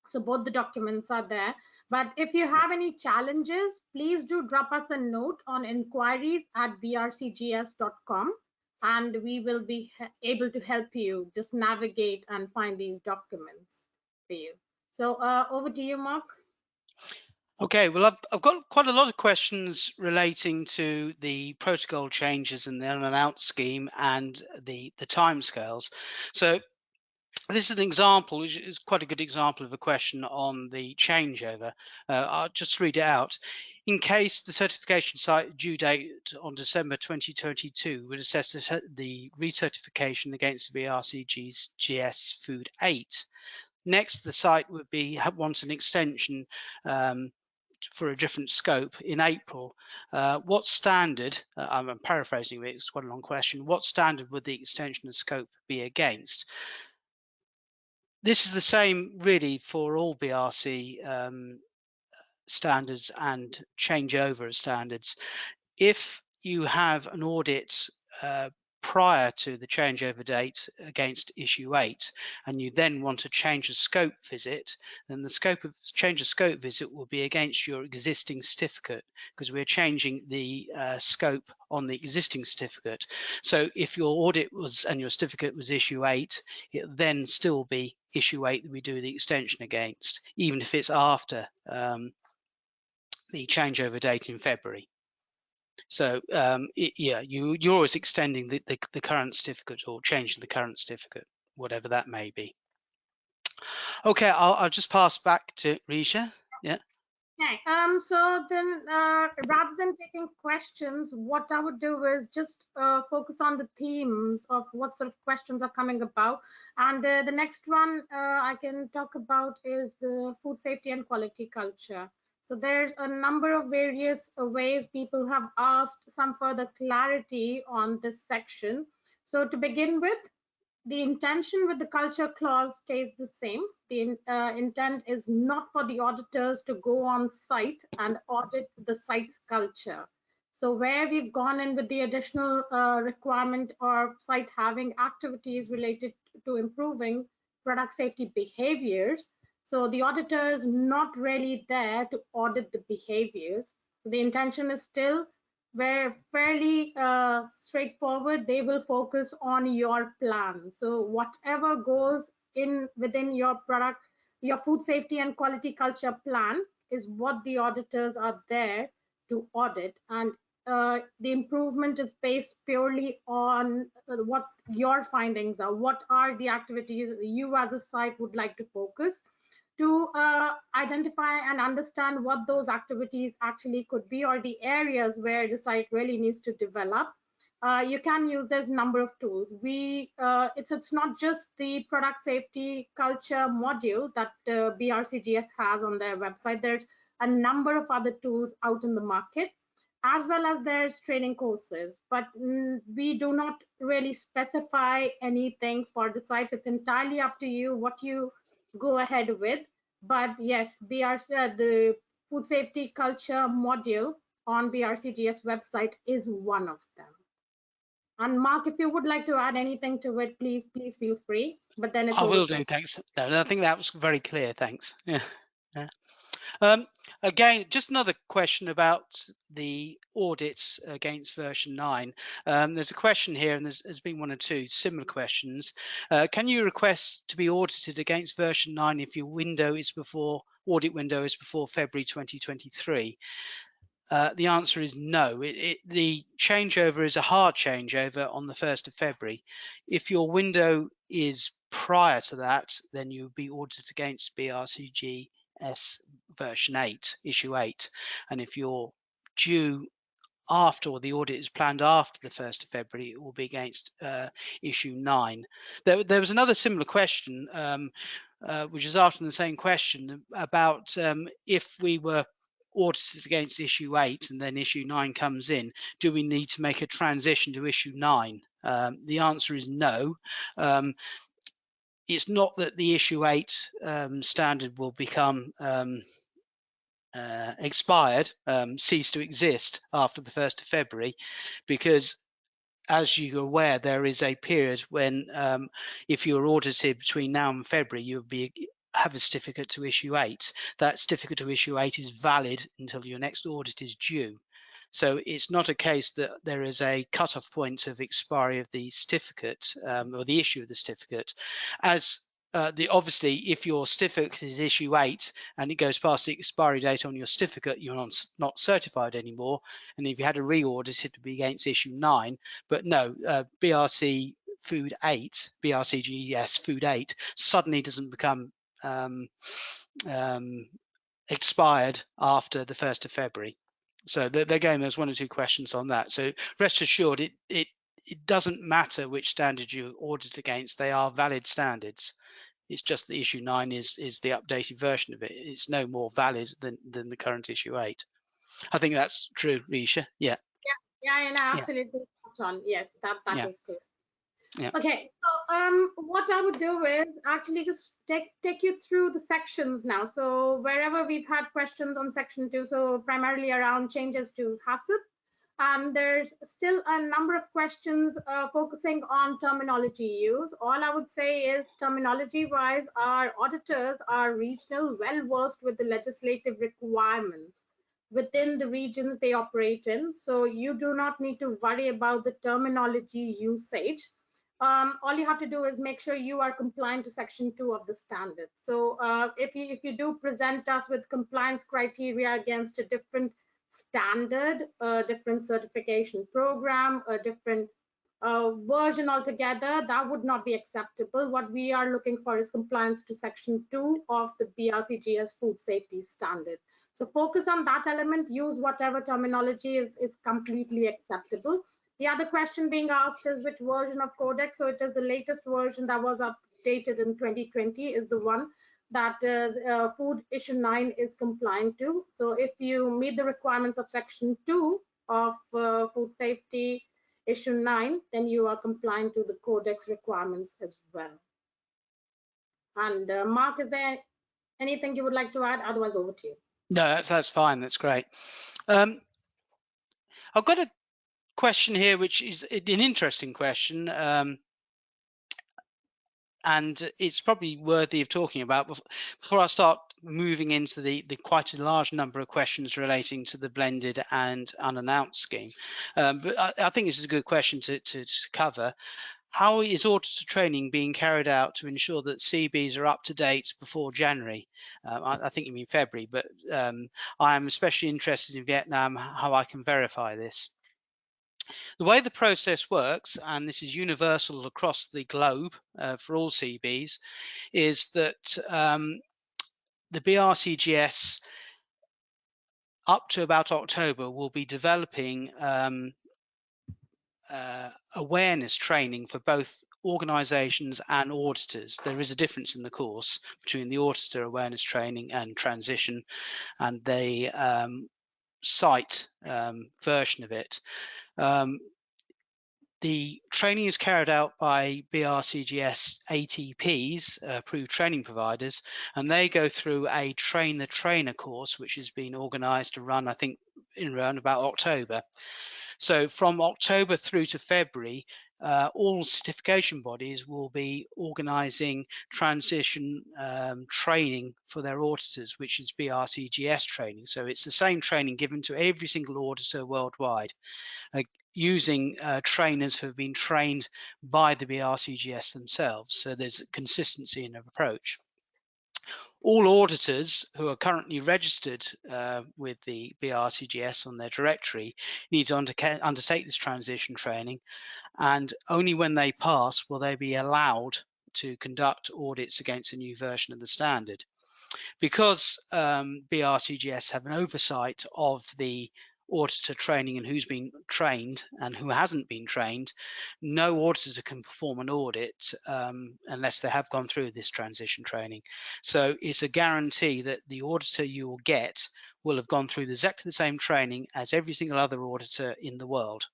So both the documents are there. But if you have any challenges, please do drop us a note on inquiries@brcgs.com, and we will be able to help you just navigate and find these documents for you. So over to you, Mark. Okay, well, I've got quite a lot of questions relating to the protocol changes in the unannounced scheme and the timescales. So This is an example, which is quite a good example of a question on the changeover. I'll just read it out. In case the certification site due date on December 2022 would assess the recertification against the BRCGS Food 8. Next, the site would want an extension for a different scope in April. What standard, I'm paraphrasing it, it's quite a long question, what standard would the extension of scope be against? This is the same really for all BRC standards and changeover standards. If you have an audit prior to the changeover date against issue 8 and you then want to change a scope visit, then the change of scope visit will be against your existing certificate because we're changing the scope on the existing certificate. So if your audit was and your certificate was issue 8, it will then still be issue 8 that we do the extension against, even if it's after the changeover date in February. So yeah, you're always extending the current certificate or changing the current certificate, whatever that may be. Okay, I'll just pass back to Risha. Yeah. Okay, so then rather than taking questions, what I would do is just focus on the themes of what sort of questions are coming about. And the next one I can talk about is the food safety and quality culture. So there's a number of various ways people have asked some further clarity on this section. So to begin with, the intention with the culture clause stays the same. The intent is not for the auditors to go on site and audit the site's culture. So where we've gone in with the additional requirement or site having activities related to improving product safety behaviors, so the auditor is not really there to audit the behaviors. So the intention is still where fairly straightforward. They will focus on your plan. So whatever goes in within your product, your food safety and quality culture plan is what the auditors are there to audit. And the improvement is based purely on what your findings are. What are the activities you as a site would like to focus to identify and understand what those activities actually could be, or the areas where the site really needs to develop. You can use, there's a number of tools. It's not just the product safety culture module that BRCGS has on their website. There's a number of other tools out in the market, as well as there's training courses, but we do not really specify anything for the site. It's entirely up to you what you go ahead with. But yes, the food safety culture module on BRCGS website is one of them. And Mark, if you would like to add anything to it, please feel free. But then it's I will do, thanks. No, I think that was very clear, thanks. Yeah. Yeah. Again, just another question about the audits against version 9. There's a question here, and there's been one or two similar questions. Can you request to be audited against version 9 if your audit window is before February 2023? The answer is no. The changeover is a hard changeover on the 1st of February. If your window is prior to that, then you'll be audited against BRCGS version 8, issue 8. And if you're due after, or the audit is planned after the 1st of February, it will be against issue 9. There was another similar question, which is asking the same question about if we were audited against issue 8 and then issue 9 comes in, do we need to make a transition to issue 9? The answer is no. It's not that the issue 8 standard will become expired, cease to exist after the 1st of February, because as you're aware, there is a period when if you're audited between now and February, you'll have a certificate to issue 8. That certificate to issue 8 is valid until your next audit is due. So it's not a case that there is a cut-off point of expiry of the certificate or the issue of the certificate. As obviously, if your certificate is issue 8 and it goes past the expiry date on your certificate, you're not certified anymore. And if you had a re-audit, it would be against issue 9. But no, BRC Food 8, BRCGS Food 8, suddenly doesn't become expired after the 1st of February. So again, there's 1 or 2 questions on that. So rest assured, it doesn't matter which standard you audit against, they are valid standards. It's just the issue 9 is the updated version of it. It's no more valid than the current issue 8. I think that's true, Risha. Yeah. Yeah, and absolutely spot on. Yes, that is correct. Yeah. Okay, so what I would do is actually just take you through the sections now. So wherever we've had questions on section 2, so primarily around changes to HACCP, and there's still a number of questions focusing on terminology use. All I would say is terminology-wise, our auditors are regional, well-versed with the legislative requirements within the regions they operate in. So you do not need to worry about the terminology usage. All you have to do is make sure you are compliant to section 2 of the standard. So if you do present us with compliance criteria against a different standard, a different certification program, a different version altogether, that would not be acceptable. What we are looking for is compliance to section 2 of the BRCGS food safety standard. So focus on that element, use whatever terminology is completely acceptable. The other question being asked is which version of Codex. So it is the latest version that was updated in 2020 is the one that food issue 9 is compliant to. So if you meet the requirements of section 2 of food safety issue 9, then you are compliant to the Codex requirements as well. And Mark, is there anything you would like to add? Otherwise, over to you. No, that's fine. That's great. I've got a question here, which is an interesting question, and it's probably worthy of talking about before I start moving into the quite a large number of questions relating to the blended and unannounced scheme. But I think this is a good question to cover. How is auditor training being carried out to ensure that CBs are up to date before January? I think you mean February, but I am especially interested in Vietnam, how I can verify this. The way the process works, and this is universal across the globe for all CBs, is that the BRCGS up to about October will be developing awareness training for both organizations and auditors. There is a difference in the course between the auditor awareness training and transition and the site version of it. The training is carried out by BRCGS ATPs, approved training providers, and they go through a train-the-trainer course, which has been organised to run, I think, in around about October. So from October through to February, all certification bodies will be organising transition training for their auditors, which is BRCGS training. So it's the same training given to every single auditor worldwide, using trainers who have been trained by the BRCGS themselves. So there's consistency in their approach. All auditors who are currently registered with the BRCGS on their directory need to undertake this transition training, and only when they pass will they be allowed to conduct audits against a new version of the standard. Because BRCGS have an oversight of the auditor training and who's been trained and who hasn't been trained, no auditor can perform an audit unless they have gone through this transition training. So it's a guarantee that the auditor you will get will have gone through exactly the same training as every single other auditor in the world.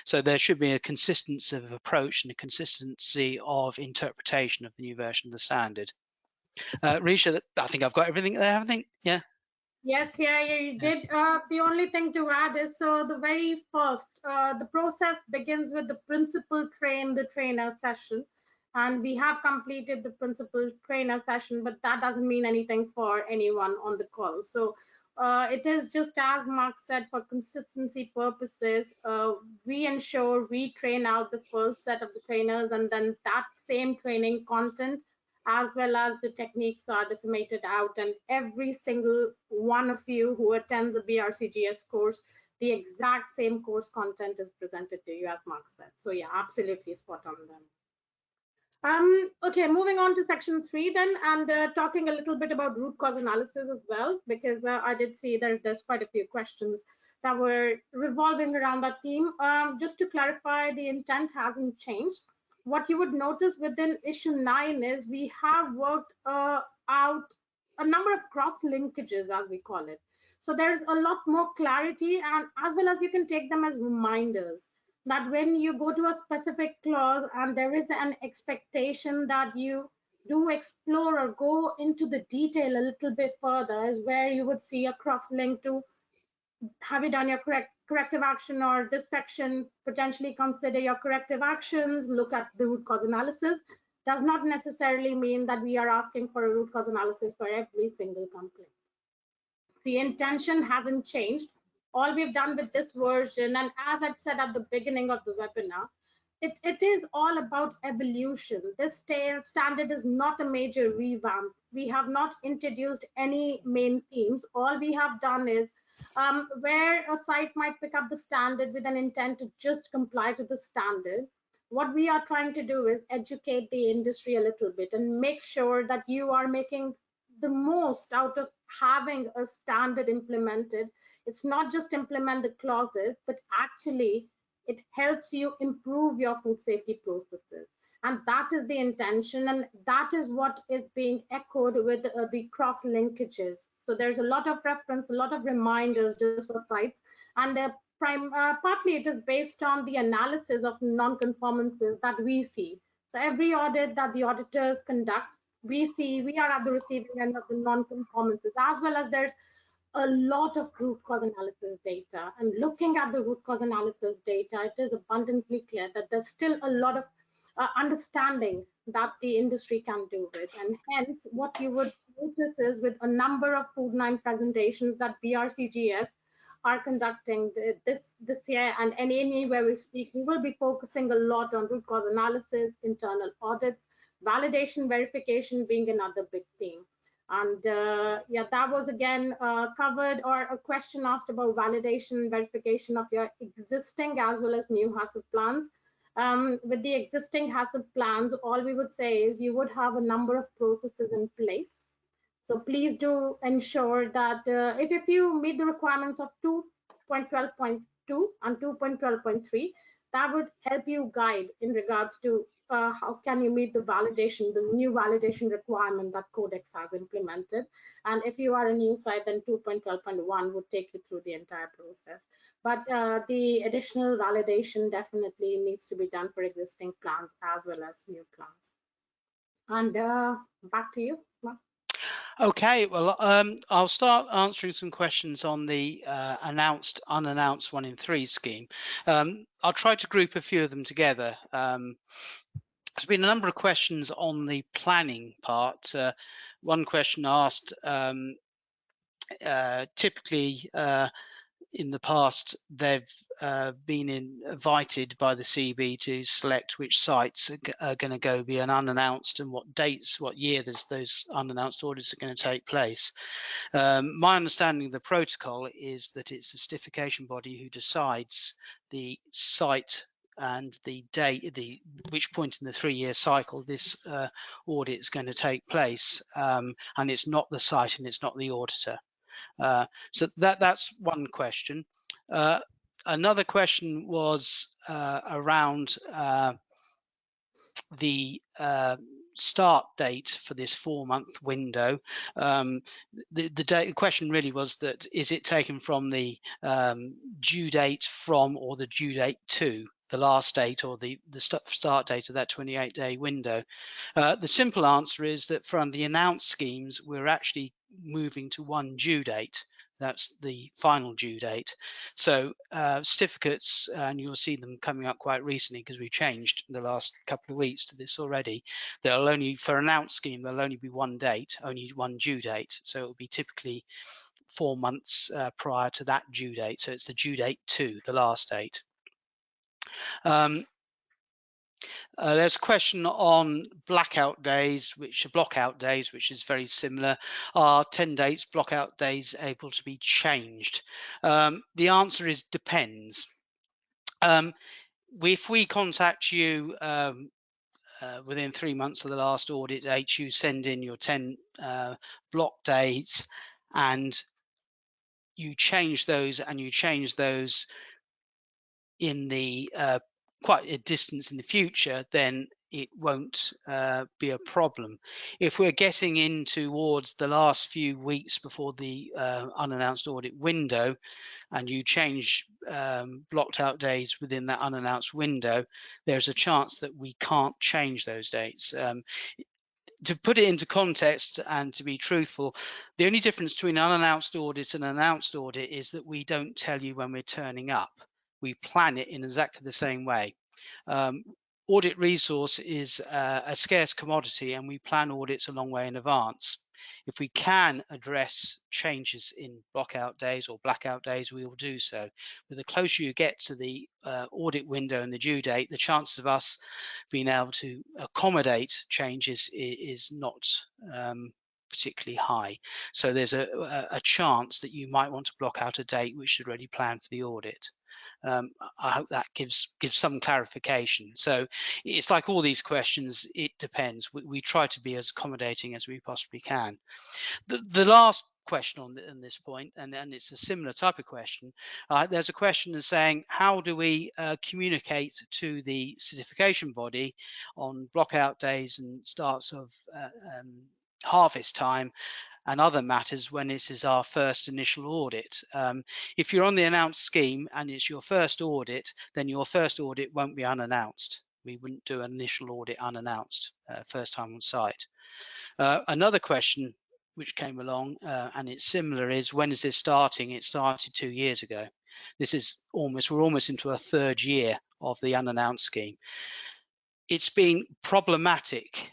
So there should be a consistency of approach and a consistency of interpretation of the new version of the standard. Risha, I think I've got everything there, I think, yeah. Yes, yeah, you did. The only thing to add is, so the very first, the process begins with the principal train the trainer session. And we have completed the principal trainer session, but that doesn't mean anything for anyone on the call. So it is just as Mark said, for consistency purposes, we ensure we train out the first set of the trainers, and then that same training content as well as the techniques are disseminated out, and every single one of you who attends a BRCGS course, the exact same course content is presented to you, as Mark said. So yeah, absolutely spot on then. Okay, moving on to section 3 then, and talking a little bit about root cause analysis as well, because I did see there's quite a few questions that were revolving around that theme. Just to clarify, the intent hasn't changed. What you would notice within issue 9 is we have worked out a number of cross linkages, as we call it. So there's a lot more clarity, and as well as you can take them as reminders that when you go to a specific clause and there is an expectation that you do explore or go into the detail a little bit further, is where you would see a cross link to have you done your corrective action, or this section potentially consider your corrective actions, look at the root cause analysis. Does not necessarily mean that we are asking for a root cause analysis for every single complaint. The intention hasn't changed. All we've done with this version, and as I said at the beginning of the webinar, it is all about evolution. This standard is not a major revamp. We have not introduced any main themes. All we have done is where a site might pick up the standard with an intent to just comply to the standard, what we are trying to do is educate the industry a little bit and make sure that you are making the most out of having a standard implemented. It's not just implement the clauses, but actually it helps you improve your food safety processes. And that is the intention, and that is what is being echoed with the cross linkages. So there's a lot of reference, a lot of reminders just for sites, and partly it is based on the analysis of non-conformances that we see. So every audit that the auditors conduct, we are at the receiving end of the non-conformances, as well as there's a lot of root cause analysis data. And looking at the root cause analysis data, it is abundantly clear that there's still a lot of understanding that the industry can do with. And hence, what you would notice is with a number of Food 9 presentations that BRCGS are conducting this year, and anywhere we speak, we will be focusing a lot on root cause analysis, internal audits, validation, verification being another big theme. And yeah, that was again covered, or a question asked about validation, verification of your existing as well as new HACCP plans. With the existing HACCP plans, all we would say is you would have a number of processes in place. So please do ensure that if you meet the requirements of 2.12.2 and 2.12.3, that would help you guide in regards to how can you meet the validation, the new validation requirement that Codex has implemented. And if you are a new site, then 2.12.1 would take you through the entire process. But the additional validation definitely needs to be done for existing plans as well as new plans. And back to you, Mark. Okay, well, I'll start answering some questions on the announced, unannounced 1 in 3 scheme. I'll try to group a few of them together. There's been a number of questions on the planning part. One question asked, typically in the past, they've been invited by the CB to select which sites are going to go be an unannounced, and what dates, what year those unannounced audits are going to take place. My understanding of the protocol is that it's the certification body who decides the site and the date, which point in the 3-year cycle this audit is going to take place, and it's not the site and it's not the auditor. So that's one question. Another question was around the start date for this 4-month window. The question really was that, is it taken from the due date from, or the due date to the last date, or the start date of that 28-day window? The simple answer is that from the announced schemes, we're actually moving to one due date. That's the final due date. So certificates, and you'll see them coming up quite recently because we changed in the last couple of weeks to this already. There'll only, for announced scheme, there'll only be one date, only one due date. So it will be typically 4 months prior to that due date. So it's the due date to the last date. There's a question on blackout days, which are blockout days, which is very similar. Are 10 dates blockout days able to be changed? The answer is depends. If we contact you within 3 months of the last audit date, you send in your 10 block dates and you change those in the quite a distance in the future, then it won't be a problem. If we're getting in towards the last few weeks before the unannounced audit window, and you change blocked out days within that unannounced window, there's a chance that we can't change those dates. To put it into context and to be truthful, the only difference between an unannounced audit and an announced audit is that we don't tell you when we're turning up. We plan it in exactly the same way. Audit resource is a scarce commodity, and we plan audits a long way in advance. If we can address changes in blockout days or blackout days, we will do so. But the closer you get to the audit window and the due date, the chances of us being able to accommodate changes is not particularly high. So there's a chance that you might want to block out a date which is already planned for the audit. I hope that gives some clarification. So it's like all these questions, it depends. We try to be as accommodating as we possibly can. The last question on this point, and it's a similar type of question. There's a question saying, how do we communicate to the certification body on blockout days and starts of harvest time and other matters when this is our first initial audit? If you're on the announced scheme and it's your first audit, then your first audit won't be unannounced. We wouldn't do an initial audit unannounced first time on site. Another question which came along, and it's similar, is when is this starting? It started 2 years ago. We're almost into a third year of the unannounced scheme. It's been problematic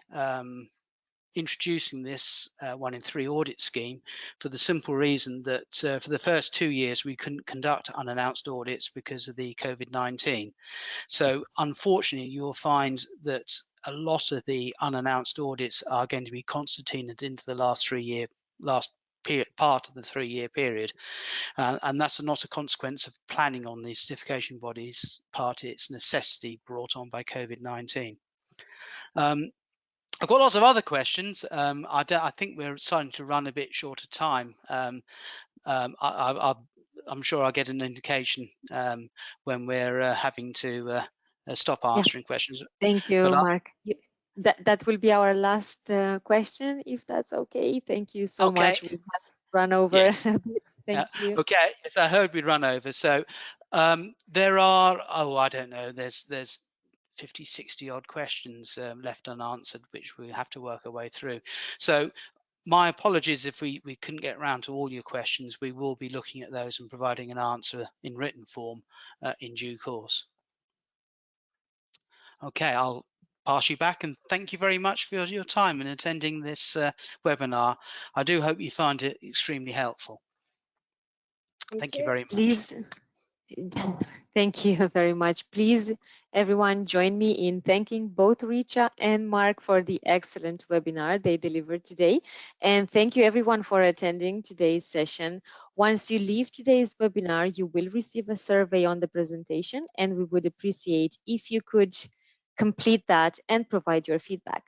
introducing this 1 in 3 audit scheme for the simple reason that for the first 2 years we couldn't conduct unannounced audits because of the COVID-19. So unfortunately, you'll find that a lot of the unannounced audits are going to be concertinaed into the last part of the 3-year period, and that's not a consequence of planning on the certification body's part. It's necessity brought on by COVID-19. I've got lots of other questions. I think we're starting to run a bit short of time. I'm sure I'll get an indication when we're having to stop answering questions. Thank you, Mark. That will be our last question, if that's okay. Thank you so much. We've run over a bit. Thank you. Okay, yes, I heard we'd run over. So there are, I don't know, there's 50, 60 odd questions left unanswered, which we have to work our way through. So my apologies if we couldn't get around to all your questions. We will be looking at those and providing an answer in written form in due course. Okay, I'll pass you back, and thank you very much for your time in attending this webinar. I do hope you find it extremely helpful. Thank you very much. Please. Thank you very much. Please, everyone, join me in thanking both Richa and Mark for the excellent webinar they delivered today. And thank you, everyone, for attending today's session. Once you leave today's webinar, you will receive a survey on the presentation, and we would appreciate if you could complete that and provide your feedback.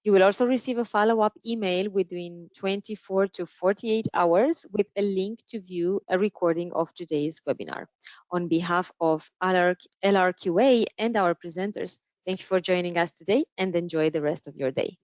You will also receive a follow-up email within 24 to 48 hours with a link to view a recording of today's webinar. On behalf of LRQA and our presenters, thank you for joining us today, and enjoy the rest of your day.